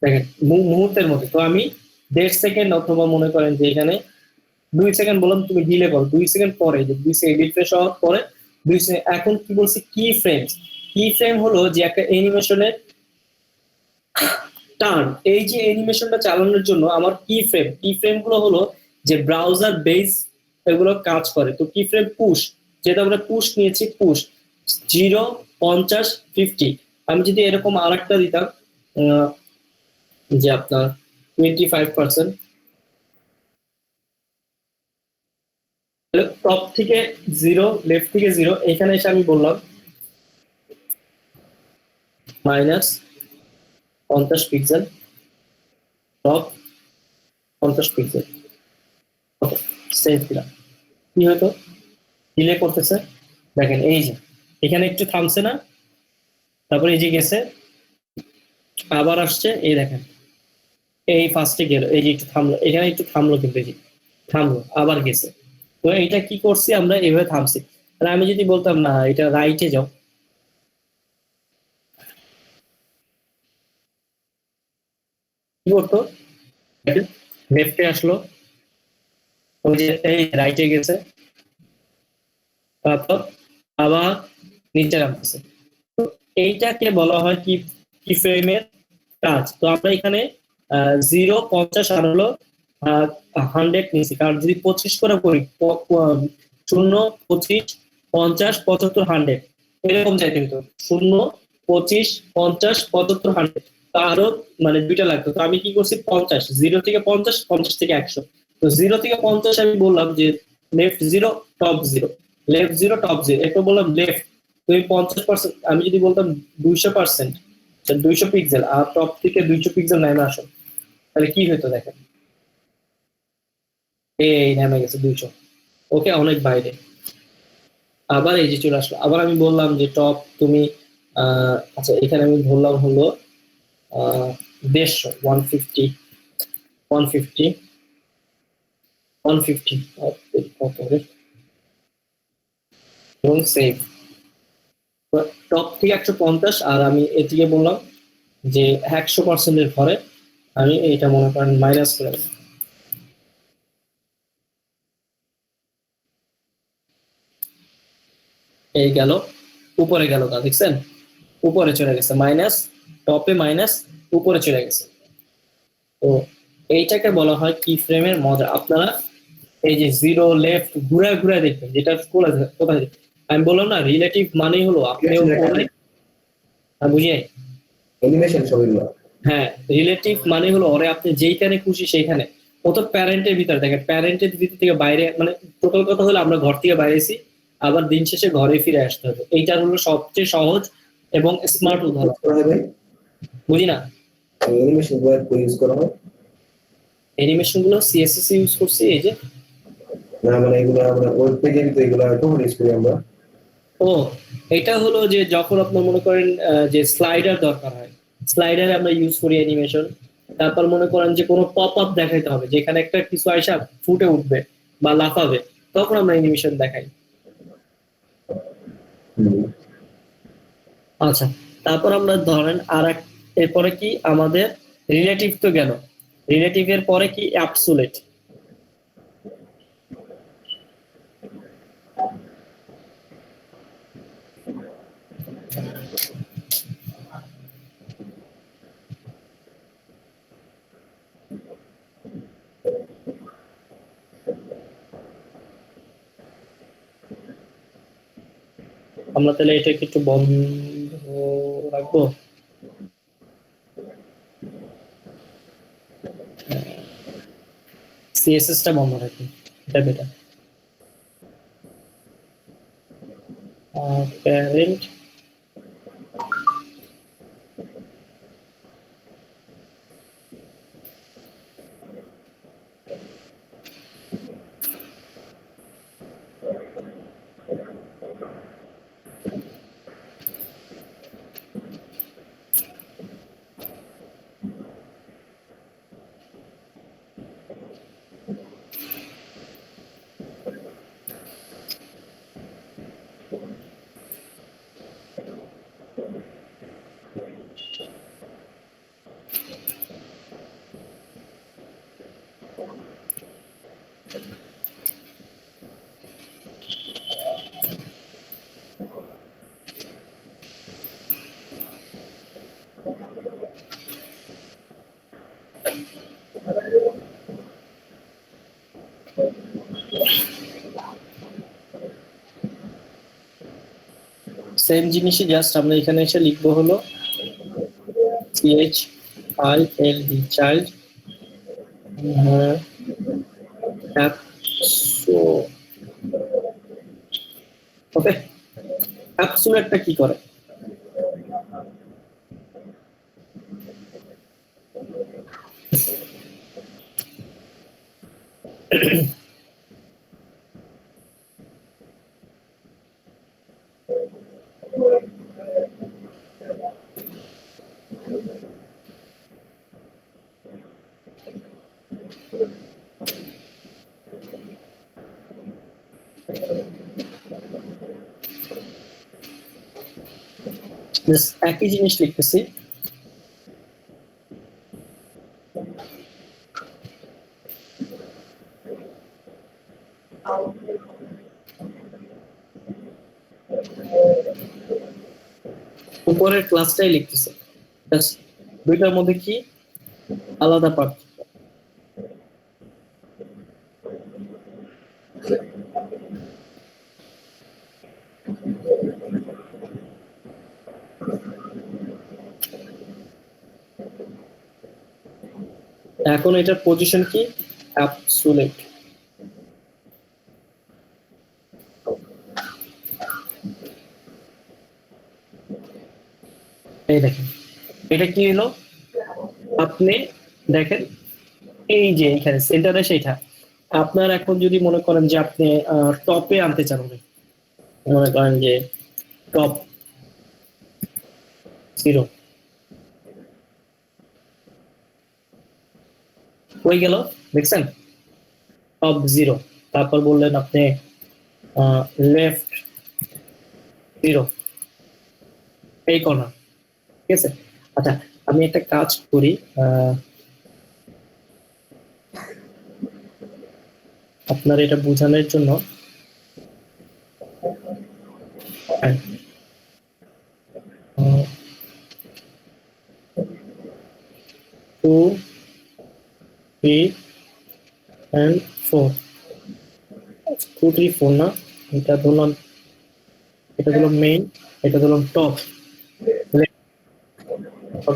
[SPEAKER 1] দেখেন মুহূর্তের মধ্যে। তো আমি 1.5 সেকেন্ড, অথবা মনে করেন যে এখানে 2 সেকেন্ড বললাম, তুমি ডিলে করো, 2 সেকেন্ড পরে, যে 2 সেকেন্ড রিফ্রেশ হওয়ার পরে 2 সেকেন্ড। এখন কি বলছি, কি ফ্রেম হলো যে একটা অ্যানিমেশনের টার্ন। এই যে অ্যানিমেশনটা চালানোর জন্য আমার কি ফ্রেম গুলো হলো যে ব্রাউজার বেস এগুলো কাজ করে। তো কি ফ্রেম পুশ, যেটা আমরা পুশ নিয়েছি, পুশ 0, 50, 50। আমি যদি এরকম আরেকটা দিতাম, যে আপনার 25%, টপ থেকে 0, লেফট থেকে 0, এখানে এসে আমি বললাম মাইনাস 50 পিক্সেল, টপ 50 পিক্সেল। ওকে, সেভ দিলাম। কি হয়তো ডিলে করতেছে, দেখেন এই যে এখানে একটু থামছে না, তারপরে এই যে গেছে, আবার আসছে, এই দেখেন এই ফার্স্টে গেল, এই যে একটু থামলো, এখানে একটু থামলো, কিন্তু এই যে থামলো আবার গেছে। তো এইটা কি করছি আমরা, এভাবে থামছি। আর আমি যদি বলতাম না এটা রাইটে যাও, কি করতো, লেফটে আসলো, ওই যে এই রাইটে গেছে, তারপর আবার নিচে নামতেছে। তো এইটাকে বলা হয় কি, কি ফ্রেমের কাজ। তো আমরা এখানে 0, 50 আর হলো 100 নিচ্ছি, কারণ যদি 25 করে করি 0, 25, 50, 75, 100 এরকম যাইতে হতো। 0, 25, 50, 75, 100, তো আরো মানে দুইটা লাগতো। তো আমি কি করছি, 50, 0 থেকে 50, 50 থেকে 100। তো 0 থেকে 50 আমি বললাম যে লেফট 0, টপ 0, লেফট 0, টপ 0, একটু বললাম লেফট। তুমি 50%, আমি যদি বলতাম 200%, 200 পিক্সেল, আর টপ থেকে 200 পিক্সেল নেমে আসো, তাহলে কি হতো দেখেন, এই নেমে গেছে 200। ওকে, অনেক বাইরে। আবার এই যে চলে আসলো, আবার আমি বললাম যে টপ তুমি আচ্ছা এখানে আমি বললাম হলো 150, 150, 150, 150 এবং সেভ। টপ থেকে 150, আর আমি এদিকে বললাম যে 100%-এর ঘরে আমি এটা মনে করেন মাইনাস করে দেব। এই গেল, উপরে গেল, তা দেখছেন উপরে চলে গেছে, মাইনাস, টপে মাইনাস, উপরে চলে গেছে। তো এইটাকে বলা হয় কি ফ্রেমের মজা। আপনারা এই যে 0, লেফট ঘুরায় ঘুরায় দেখবেন, যেটা কোথায় আমি বললাম না, রিলেটিভ মানেই হলো আপনিও বুঝিয়ে,
[SPEAKER 4] অ্যানিমেশন ছবিগুলো।
[SPEAKER 1] হ্যাঁ, রিলেটিভ মানে হলো ওরে আপনি যেইখানে খুশি সেইখানে। ও তো প্যারেন্টের ভিতরে, দেখেন প্যারেন্টের ভিতর থেকে বাইরে, মানে টোটাল কথা হলো আমরা ঘর থেকে বাইরেছি, আবার দিন শেষে ঘরে ফিরে আসতে হবে। এইটা হলো সবচেয়ে সহজ এবং স্মার্ট উদাহরণ।
[SPEAKER 4] করা হয় ভাই,
[SPEAKER 1] বুঝি না,
[SPEAKER 4] অ্যানিমেশন গুলো ইউজ করা হয়
[SPEAKER 1] অ্যানিমেশন গুলো সিএসএস ইউজ করছি, এই যে
[SPEAKER 4] না, মানে এগুলো আমরা ওয়েব পেজে তো এগুলো কখন ইউজ করি আমরা?
[SPEAKER 1] ও, এটা হলো যে যখন আপনার মনে করেন যে স্লাইডার দরকার হয়, স্লাইডারে আমরা ইউজ করি অ্যানিমেশন। তারপর মনে করেন যে কোনো পপ আপ দেখাইতে হবে, যেখানে একটা কিছু আইসা ফুটে উঠবে বা লাফাবে, তখন আমরা অ্যানিমেশন দেখাই। আচ্ছা, তারপর আমরা ধরেন আর এক, এরপরে কি আমাদের রিলেটিভ তো গেল, রিলেটিভের পরে কি অ্যাবসোলিউট। আমরা তাহলে এটাকে একটু বন্ধ রাখবো। সিএসএস টা বন্ধ রাখি, এটা বেটার। প্যারেন্ট, সেম জিনিসই, জাস্ট আমরা এখানে এসে লিখবো হলো CHILD, চাইল্ড, ওকে। অ্যাবসোলিউটটা কি করে, একই জিনিস লিখতেছি। উপরের ক্লাসটাই লিখতেছে, দুইটার মধ্যে কি আলাদা পার্থক্য। এখন এটার পজিশন কি অ্যাবসোলিউট। এই দেখেন এটা কি হলো, আপনি দেখেন এই যে এখানে সেন্টারে সেইটা আপনার। এখন যদি মনে করেন যে আপনি টপে আনতে চান, মনে করেন যে টপ 0 হয়ে গেল, দেখছেন টপ 0। তারপর বললেন আপনি লেফট 0 এই কর্নার, ঠিক আছে। আচ্ছা আমি একটা কাজ করি, আপনার এটা বোঝানোর জন্য। 2 3 and 4, 2 3 4 না, এটা ধরলাম, এটা ধরলাম মেইন, এটা ধরলাম টপ,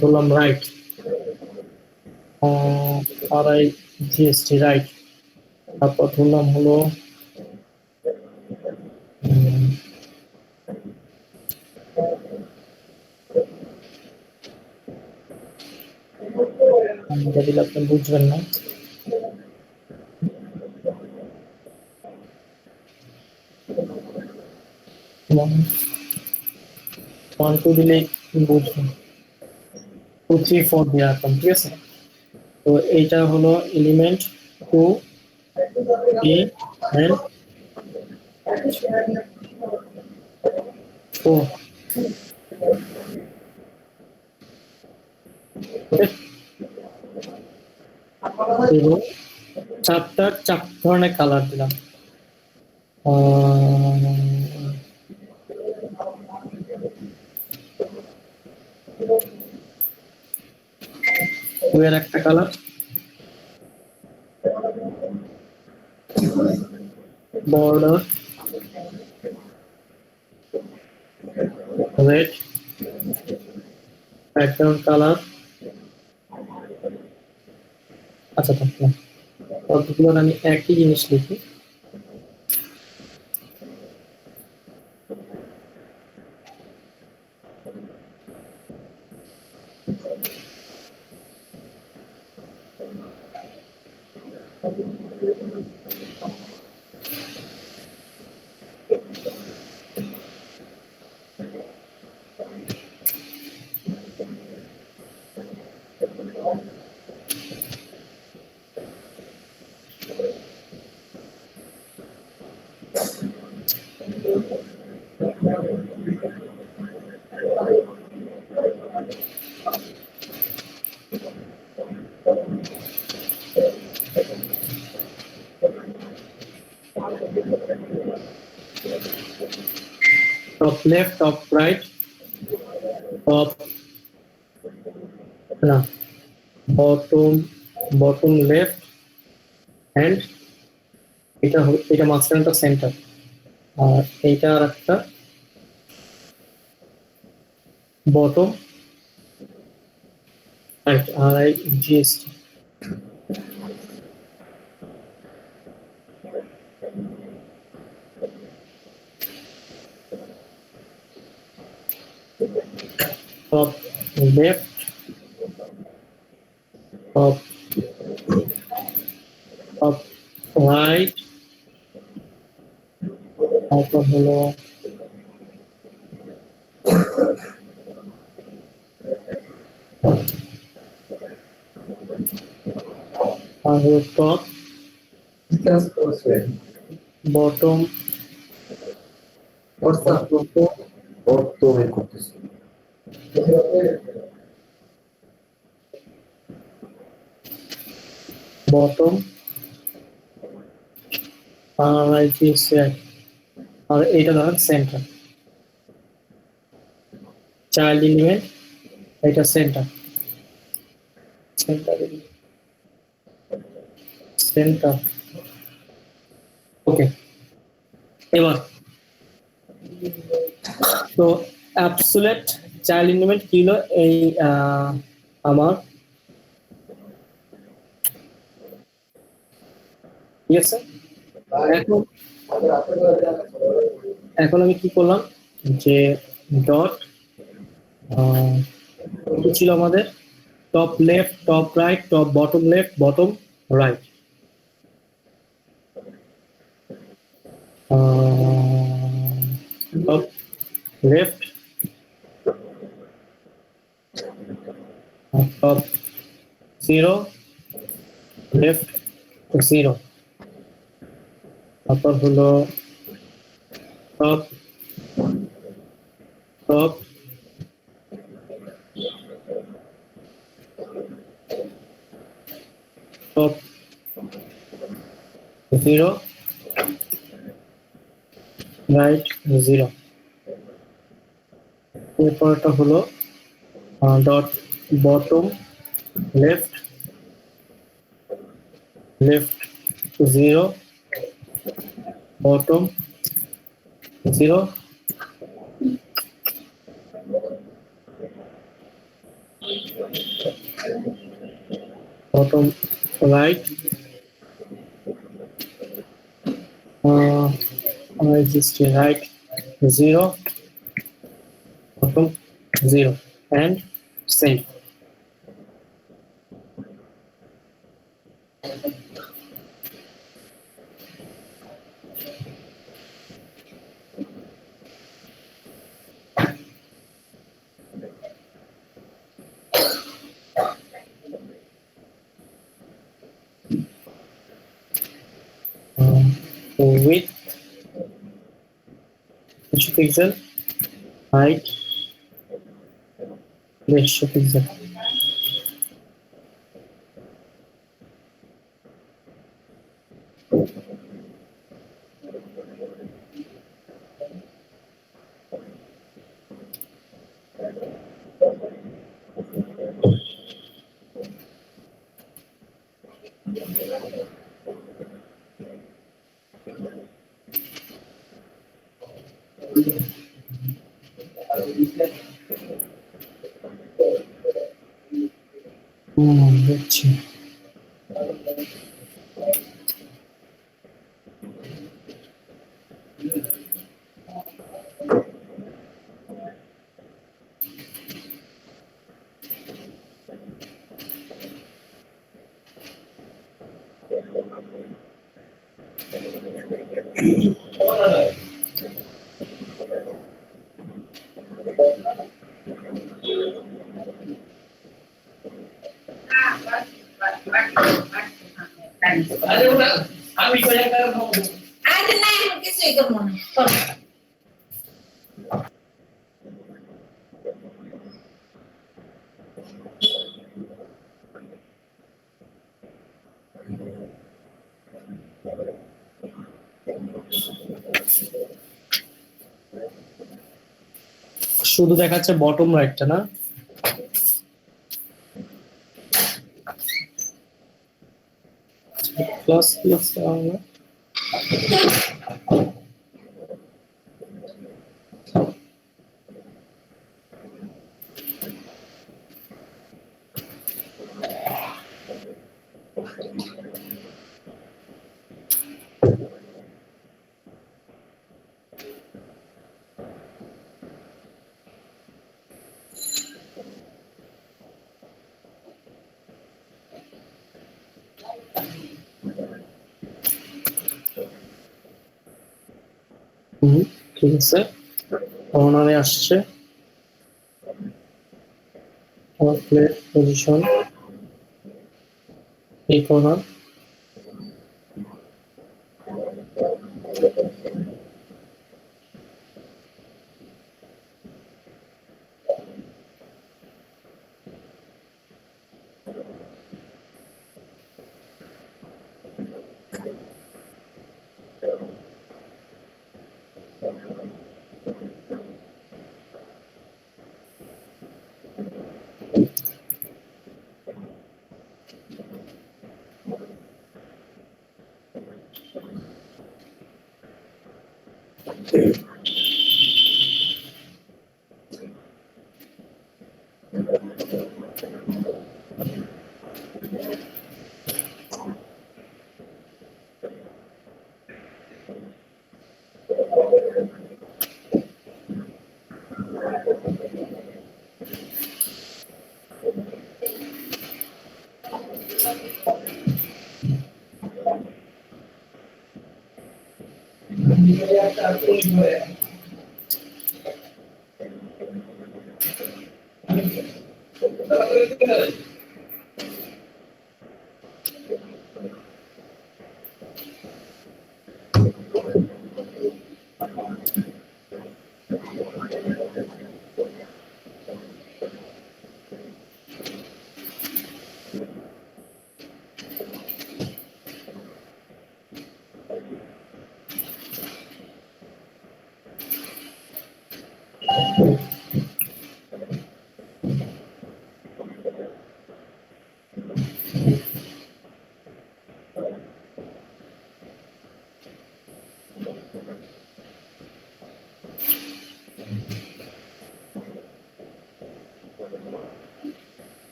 [SPEAKER 1] ধরলাম রাইট, আর আই জিএসটি রাইট। তারপর ধরলাম হলো এটা দিলে আপনি বুঝবেন না। ওয়ান টু দিলে বুঝবেন, 2 3 4 দিয়ে রাখলাম, ঠিক আছে। তো এইটা হলো এলিমেন্ট 2 3 and 4। এবং চার ধরনের কালার দিলাম। এর একটা colour border red, background colour. আচ্ছা সবগুলো আমি একই জিনিস লিখি। Top left, top right, top না বটম লেফট, এন্ড এটা মাঝখানটা সেন্টার, আর এইটা আর একটা বটম রাইট, আর I GST. top left, top right, তারপর হলো top,
[SPEAKER 4] Just Osman.
[SPEAKER 1] Bottom,
[SPEAKER 4] What's up? Orto বের করতেছি।
[SPEAKER 1] বটম, আর আর এইটা ধরেন সেন্টার, চাইল্ড এলিমেন্ট, এটা সেন্টার, সেন্টার, সেন্টার। ওকে, এবার তো অ্যাবসোলিউট চাইল্ড এলিমেন্ট কি হলো, এই আমার, ঠিক আছে। এখন এখন আমি কি করলাম যে ডট কি ছিল আমাদের, top left, top right, top bottom left, bottom right, top left, top zero, left zero, তারপর হলো top, top, top zero, right zero. এরপরটা হলো dot bottom left, left zero, bottom zero, bottom right, just right 0, bottom 0, and same. Width 100 pixel, height 100 pixel. বুঝছি। শুধু দেখাচ্ছে bottom রাইটটা না, plus plus ঠিক আছে, কর্নারে আসছে, প্লেট পজিশন এই কর্নার।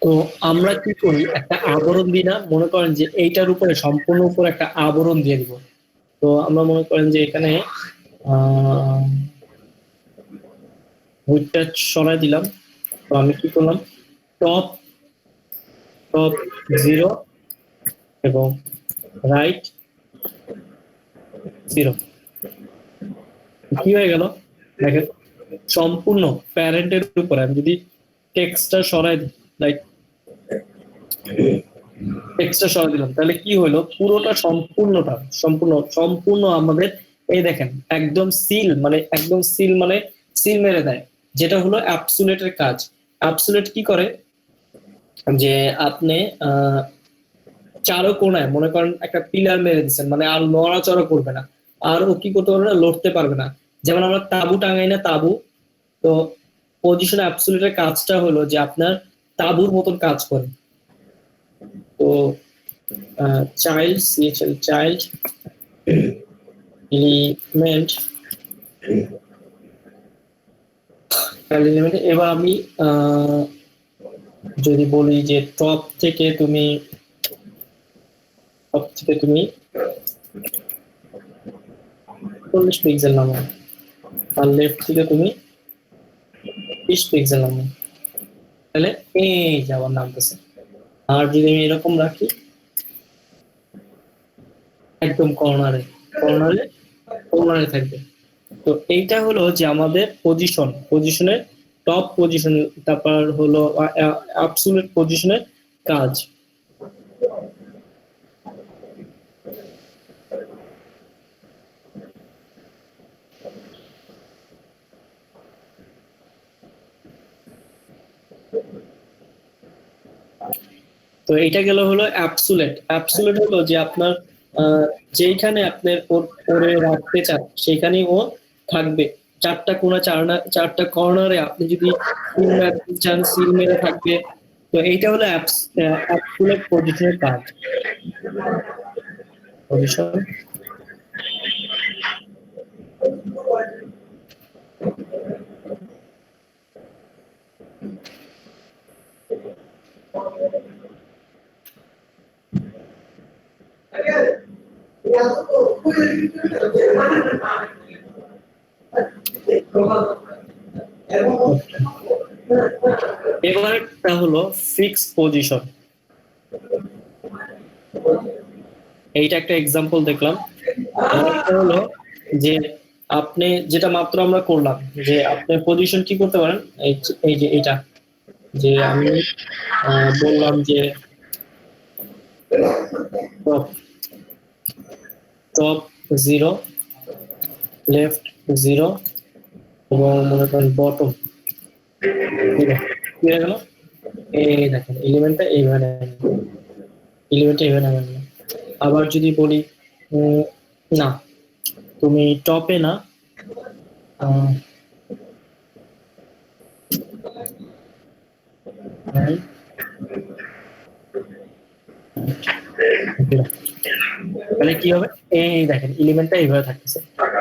[SPEAKER 1] তো আমরা কি করি, একটা আবরণ দিই না, মনে করেন যে এইটার উপরে সম্পূর্ণ উপরে একটা আবরণ দিয়ে দিব। তো আমরা মনে করেন যে এখানে হুইটটা সরাই দিলাম। তো আমি কি করলাম, টপ টপ 0 এবং রাইট 0। কি হয়ে গেল দেখেন, সম্পূর্ণ প্যারেন্টের উপরে আমি যদি টেক্সটটা সরাই দিই, লাইক টেক্সটটা সরাই দিলাম, তাহলে কি হলো, পুরোটা সম্পূর্ণ আমাদের এই দেখেন একদম সিল, মানে একদম সিল, মানে সিল মেরে দেয়, যেটা হলো অ্যাবসুলেটের কাজ। অ্যাবসুলেট কি করে, যে আপনি চারো কোণায় মনে করেন একটা পিলার মেরে দিচ্ছেন, মানে আর নড়াচড়া করবে না, আর ও কি করতে পারবে না, লড়তে পারবে না। যেমন আমরা তাবু টাঙাই না, তাবু, তো পজিশন অ্যাবসুলেটের কাজটা হলো যে আপনার তাবুর মতন কাজ করে। তো চাইল্ড চাইল্ড এলিমেন্ট, এবার আমি যদি বলি যে টপ থেকে তুমি 40 পিক্সেল নামাও, আর লেফট থেকে তুমি 20 পিক্সেল নামাও, তাহলে এই যাওয়ার নামতেছে। আর যদি আমি এরকম রাখি একদম কর্নারে থাকবে। তো এইটা হলো যে আমাদের পজিশনের টপ পজিশন, তারপর হলো অ্যাবসলিউট পজিশনের কাজ। তো এটা গেল হলো অ্যাবসুলেট হলো যে আপনার যেইখানে আপনার ওরে রাখতে চান সেইখানেই ও থাকবে। চারটা কোণা, চারটা কর্নারে আপনি যদি সিল রাখতে চান, সিল মেরে থাকবে। তো এইটা হলো অ্যাবসুলেট পজিশনের কাজ। পজিশন এবারটা হলো ফিক্স পজিশন। এইটা একটা এক্সাম্পল দেখলাম। আরেকটা হলো যে আপনি যেটা মাত্র আমরা করলাম, যে আপনি পজিশন কি করতে পারেন, এই যে এটা, যে আমি বললাম যে টপ টপ 0, লেফট 0, এবং মনে করেন বটম 0। কি হয়ে গেল? এই দেখেন এলিমেন্টটা এইভাবে, আবার যদি বলি না তুমি টপে না, আহ, তাহলে কি হবে? এই দেখেন এলিমেন্টটা এইভাবে থাকতেছে।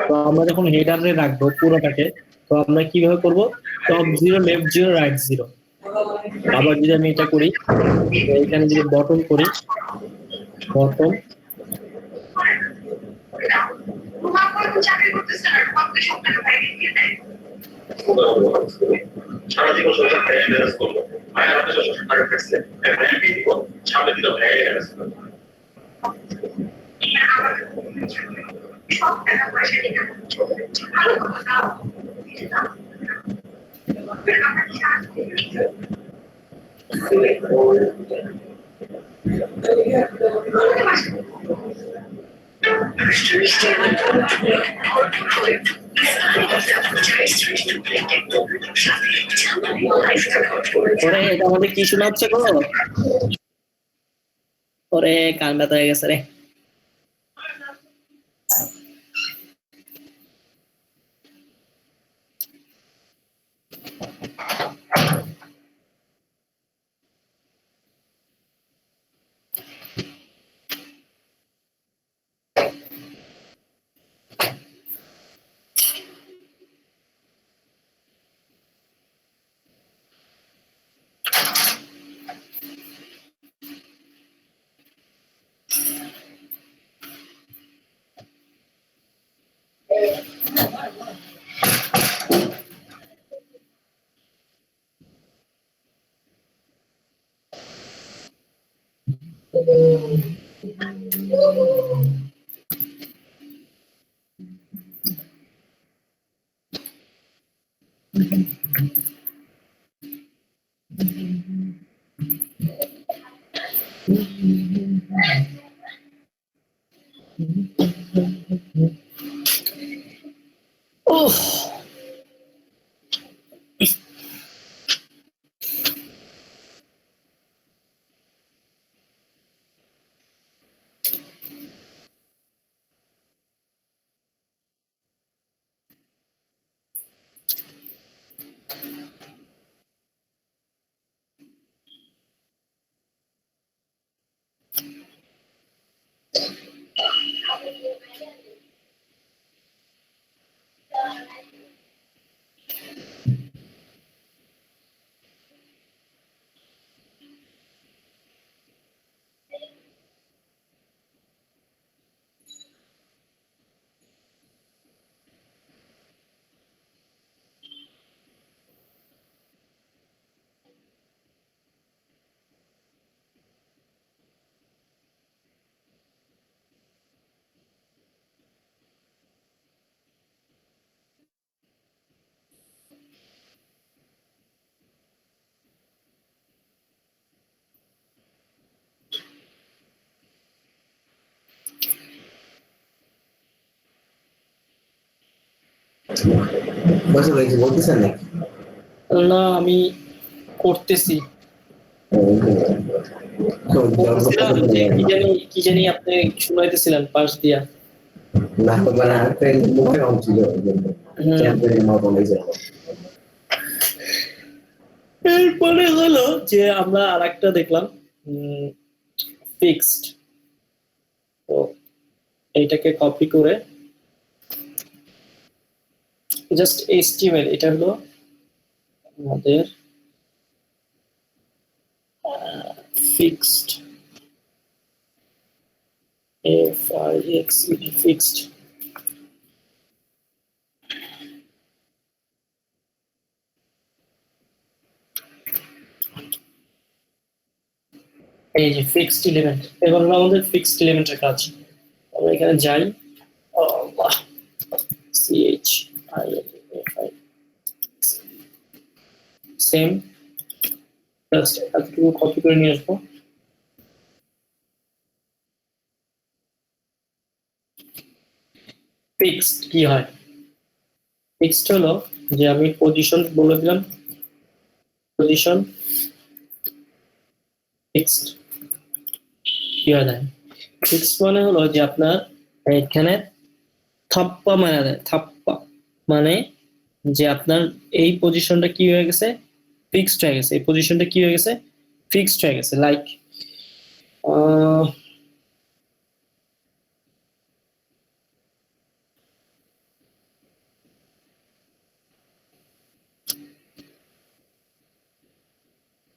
[SPEAKER 1] তো আমরা যখন হেডারে রাখবো পুরোটাকে, তো আমরা কিভাবে করব? Top 0, left 0, right 0। আবার যদি আমি এটা করি, তো এখানে যদি বটম করি, বটম
[SPEAKER 5] সারা জীবন সোশ্যাল মিডিয়া করবো, মায়ের হাতে সোশ্যাল মিডিয়া ফেসলে র্যাঙ্কিং দিব, সামনে দিল
[SPEAKER 1] ওরে এটা আমাদের কি শোনাচ্ছে গো? ওরে কান ব্যথা হয়ে গেছে রে। উফ,
[SPEAKER 4] বসে রয়েছে বলতেছেন নাকি?
[SPEAKER 1] না আমি করতেছি। করতেছিলাম যে কি জানি আপনি শুনাইতেছিলেন পাশ দিয়া।
[SPEAKER 4] না মানে আরেকটা মোবাইল অন ছিল চ্যাম্পিয়নের মত হয়েছে।
[SPEAKER 1] এরপরে হলো যে আমরা আরেকটা দেখলাম ফিক্সড। তো এইটাকে কপি করে জাস্ট HTML, এটা হলো আমাদের ফিক্সড, FIXED ফিক্সড। এই যে ফিক্সড এলিমেন্ট, এবার হলো আমাদের ফিক্সড এলিমেন্টের কাজ। আমরা এখানে যাই, সিএইচ আই সেম, জাস্ট এতটুকু কপি করে নিয়ে আসবো। ফিক্সড কি হয়? ফিক্সড হলো যে আমি পজিশন বলে দিলাম, পজিশন ফিক্সড কি হয় না, ফিক্সড মানে হলো যে আপনার এখানে থাপ্পা মারা দেয়, থাপ্পা মানে যে আপনার এই পজিশনটা কি হয়ে গেছে, ফিক্সড হয়ে গেছে, এই পজিশনটা কি হয়ে গেছে, ফিক্সড হয়ে গেছে। লাইক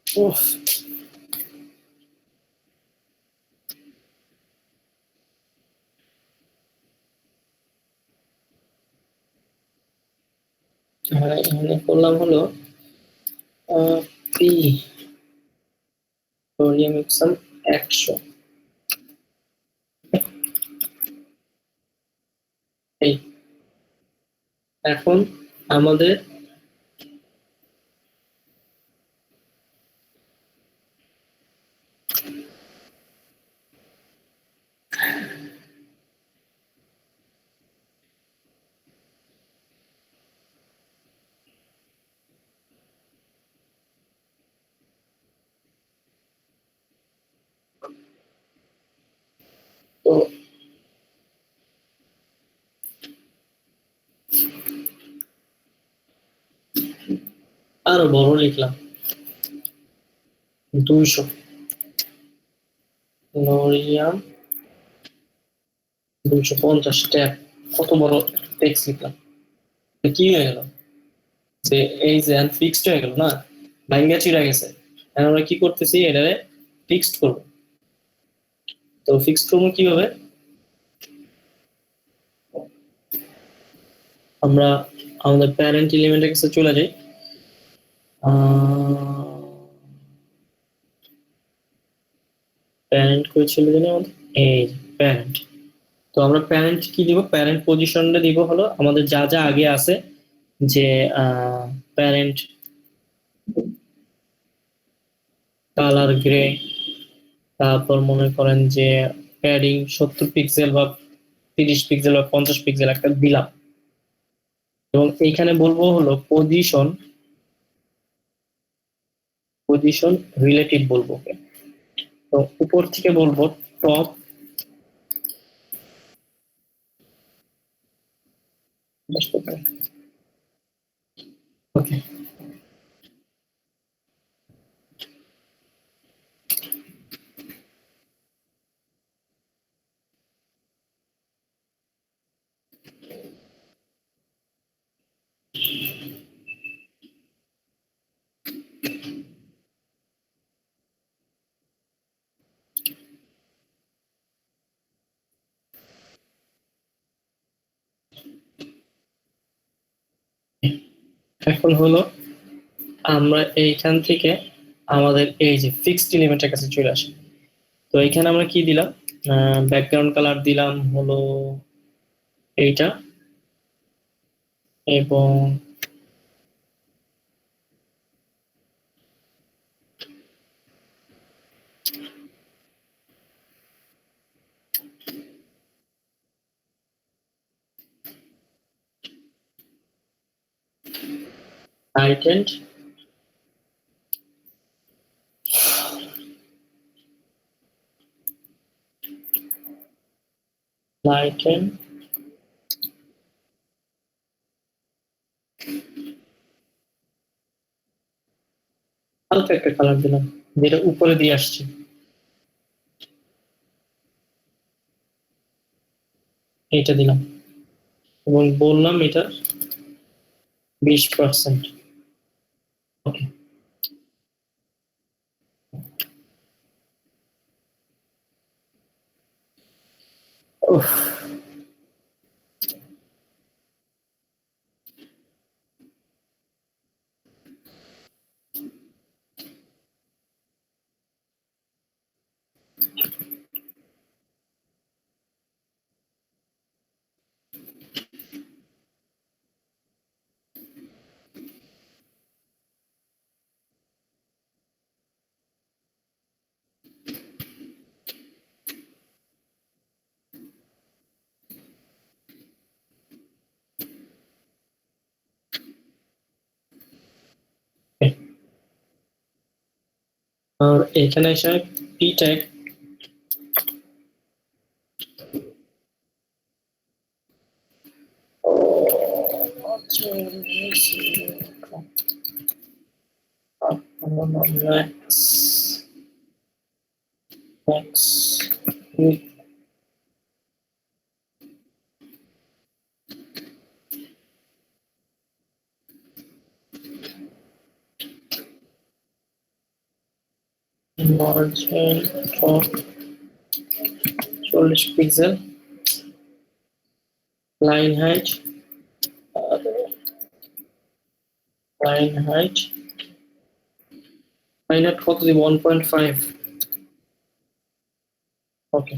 [SPEAKER 1] উফ, হ্যাঁ এখানে করলাম হলো পি সোডিয়াম ইপসাম 100, এই এখন আমাদের তো আরো বড় লিখলাম 200 নোরিয়াম 250 ট্যাপ, কত বড় টেক্সট লিখলাম। তো কি হয়ে গেল যে এই যে ফিক্সড হয়ে গেল না, ভাঙ্গা চিরা গেছে। এখন আমরা কি করতেছি, এটারে ফিক্সড করব। তো ফিক্সড করবো কিভাবে, আমরা আমাদের প্যারেন্ট এলিমেন্টের কাছে চলে যাই। প্যারেন্ট করে চলে গেলে আমাদের এই প্যারেন্ট, তো আমরা প্যারেন্ট কি দিব, প্যারেন্ট পজিশনটা দিব হলো আমাদের যা যা আগে আছে, যে প্যারেন্ট কালার গ্রে, তারপর মনে করেন যে প্যাডিং 70 পিক্সেল বা 30 পিক্সেল বা 50 পিক্সেল একটা দিলাম, এবং এইখানে বলবো হলো পজিশন, পজিশন রিলেটিভ বলবো। তো উপর থেকে বলবো টপ ওকে। এখন হলো আমরা এইখান থেকে আমাদের এই যে ফিক্সড এলিমেন্টের কাছে চলে আসি। তো এখানে আমরা কি দিলাম, ব্যাকগ্রাউন্ড কালার দিলাম হলো এইটা, এবং টাইটেন্ড টাইটেন হালকা একটা কালার দিলাম, যেটা উপরে দিয়ে আসছে, এইটা দিলাম, এবং বললাম এটা 20%। ওকে, আর এখানে এসে P tag margin of 40 pixel, line height কত দিব 1.5, ওকে।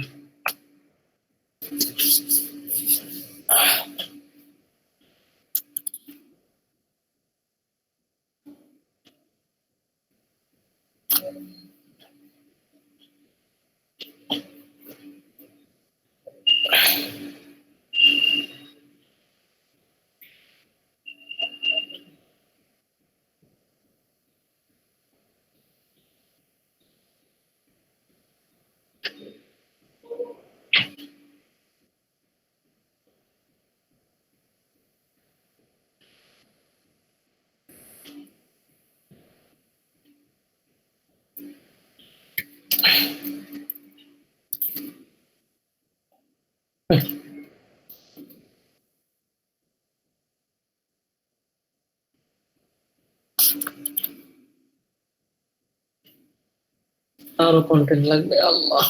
[SPEAKER 1] আরো কন্টেন্ট লাগবে, আল্লাহ।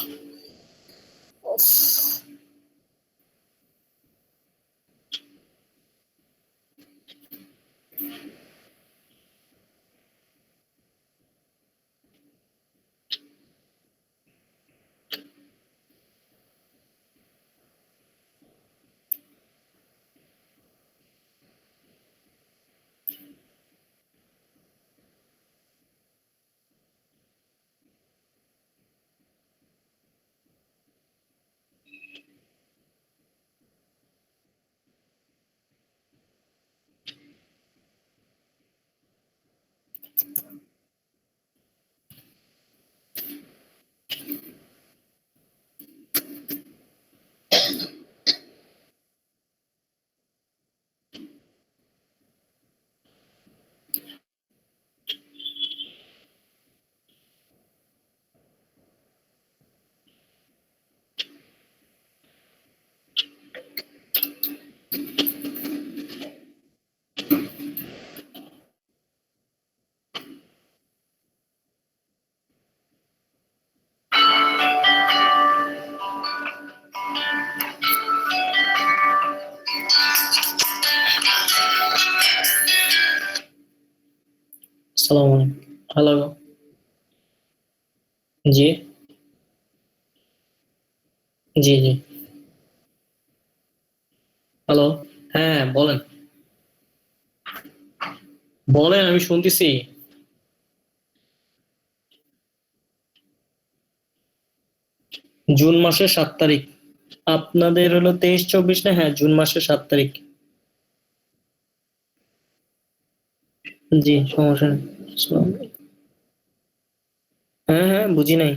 [SPEAKER 1] আসসালামু আলাইকুম, হ্যালো, জি জি জি, হ্যালো, হ্যাঁ বলেন বলেন, আমি শুনতেছি। জুন মাসের 7 তারিখ। আপনাদের হলো 23-24 না? হ্যাঁ, জুন মাসের 7 তারিখ। জি, সমস্যা নেই। আসসালামু আলাইকুম। হ্যাঁ হ্যাঁ, বুঝি নাই।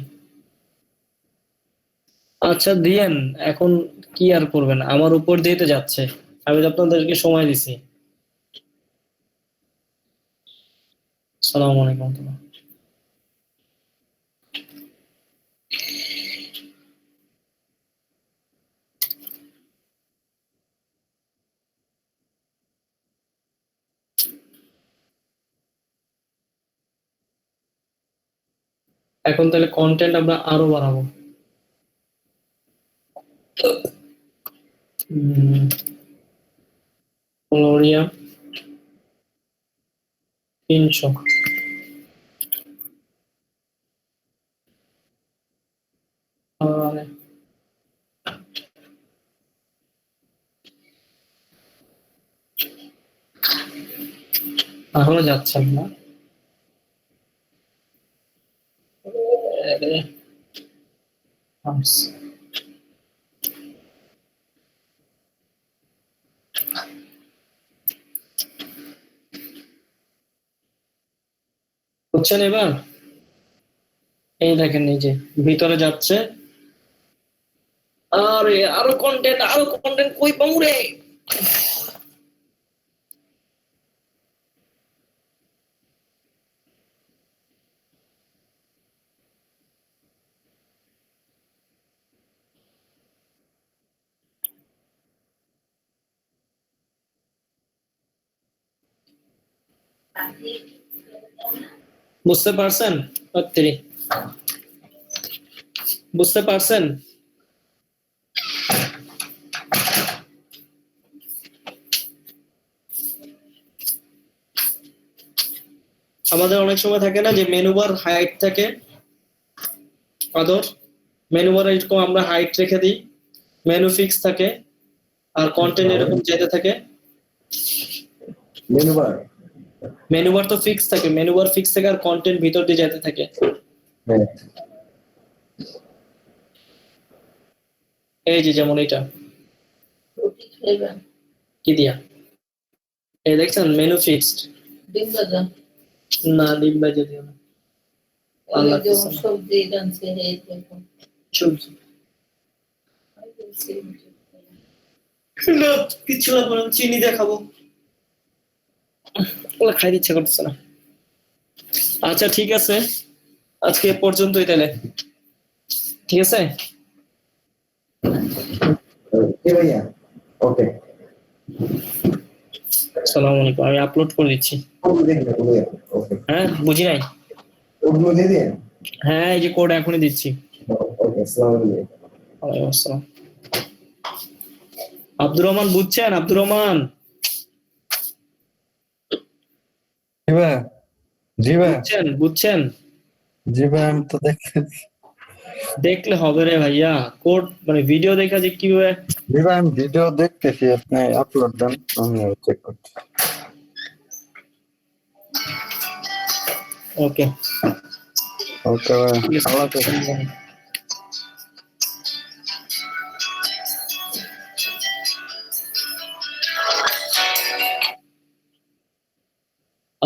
[SPEAKER 1] আচ্ছা দিয়েন, এখন কি আর করবেন, আমার উপর দিয়ে তো যাচ্ছে, আমি তো আপনাদেরকে সময় দিছি। আসসালামু আলাইকুম। এখন তাহলে কন্টেন্ট আমরা আরো বাড়াবো। ফ্লোরিয়া 300, আর এখনো যাচ্ছেন না? আচ্ছা। বুঝছেন এবার? এই দেখেন এই যে ভিতরে যাচ্ছে। আরে আরো কন্টেন্ট কই পামু রে। বুঝতে পারছেন? সত্যি বুঝতে পারছেন? আমাদের অনেক সময় থাকে না যে মেনু বার হাইট থাকে, আদর মেনু বার এরকম আমরা হাইট রেখে দিই, মেনু ফিক্স থাকে, আর কন্টেন্ট এরকম যেতে থাকে।
[SPEAKER 4] Menu bar.
[SPEAKER 1] মেনু বার তো ফিক্স থাকে, মেনু বার ফিক্স থাকে আর কন্টেন্ট ভিতর দিয়ে যেতে থাকে।
[SPEAKER 4] হ্যাঁ।
[SPEAKER 1] এই যে যেমন এটা কি দিয়া, এই দেখছেন মেনু ফিক্সড। না ডিম বাজে দিও না, ভালো লাগতেছে না। সবজি না, কিছু না, বরং চিনি দিয়ে খাবো, ওগুলো খাইতে ইচ্ছা করতেছে না। আচ্ছা ঠিক আছে, আজকে এ পর্যন্তই তাহলে, ঠিক আছে?
[SPEAKER 4] ভাইয়া, ওকে।
[SPEAKER 1] আসসালামু আলাইকুম, আমি আপলোড করে দিচ্ছি।
[SPEAKER 4] ওকে,
[SPEAKER 1] হ্যাঁ বুঝি নাই।
[SPEAKER 4] ওগুলো দিয়ে দিন।
[SPEAKER 1] হ্যাঁ এই যে কোড এখনই দিচ্ছি।
[SPEAKER 4] ওকে, আসসালামু আলাইকুম।
[SPEAKER 1] ওয়ালাইকুম আসসালাম। আব্দুর রহমান বুঝছেন? আব্দুর রহমান
[SPEAKER 6] জি ভাই, জি ভাই,
[SPEAKER 1] বুঝছেন? বুঝছেন?
[SPEAKER 6] জি ভাই, আমি তো দেখতেছি।
[SPEAKER 1] দেখলে হবে রে ভাইয়া, কোড মানে ভিডিও দেখা যে কিভাবে।
[SPEAKER 6] জি ভাই, আমি ভিডিও দেখতেছি, আপনি আপলোড দেন, আমি চেক করছি।
[SPEAKER 1] ওকে
[SPEAKER 6] ওকে ভাই, আল্লাহ হাফেজ।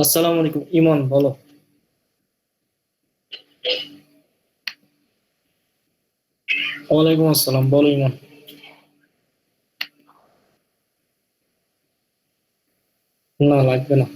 [SPEAKER 1] আসসালামু আলাইকুম। ইমন বলো। ওয়ালাইকুম আসসালাম, বলো ইমন। না লাগবে না।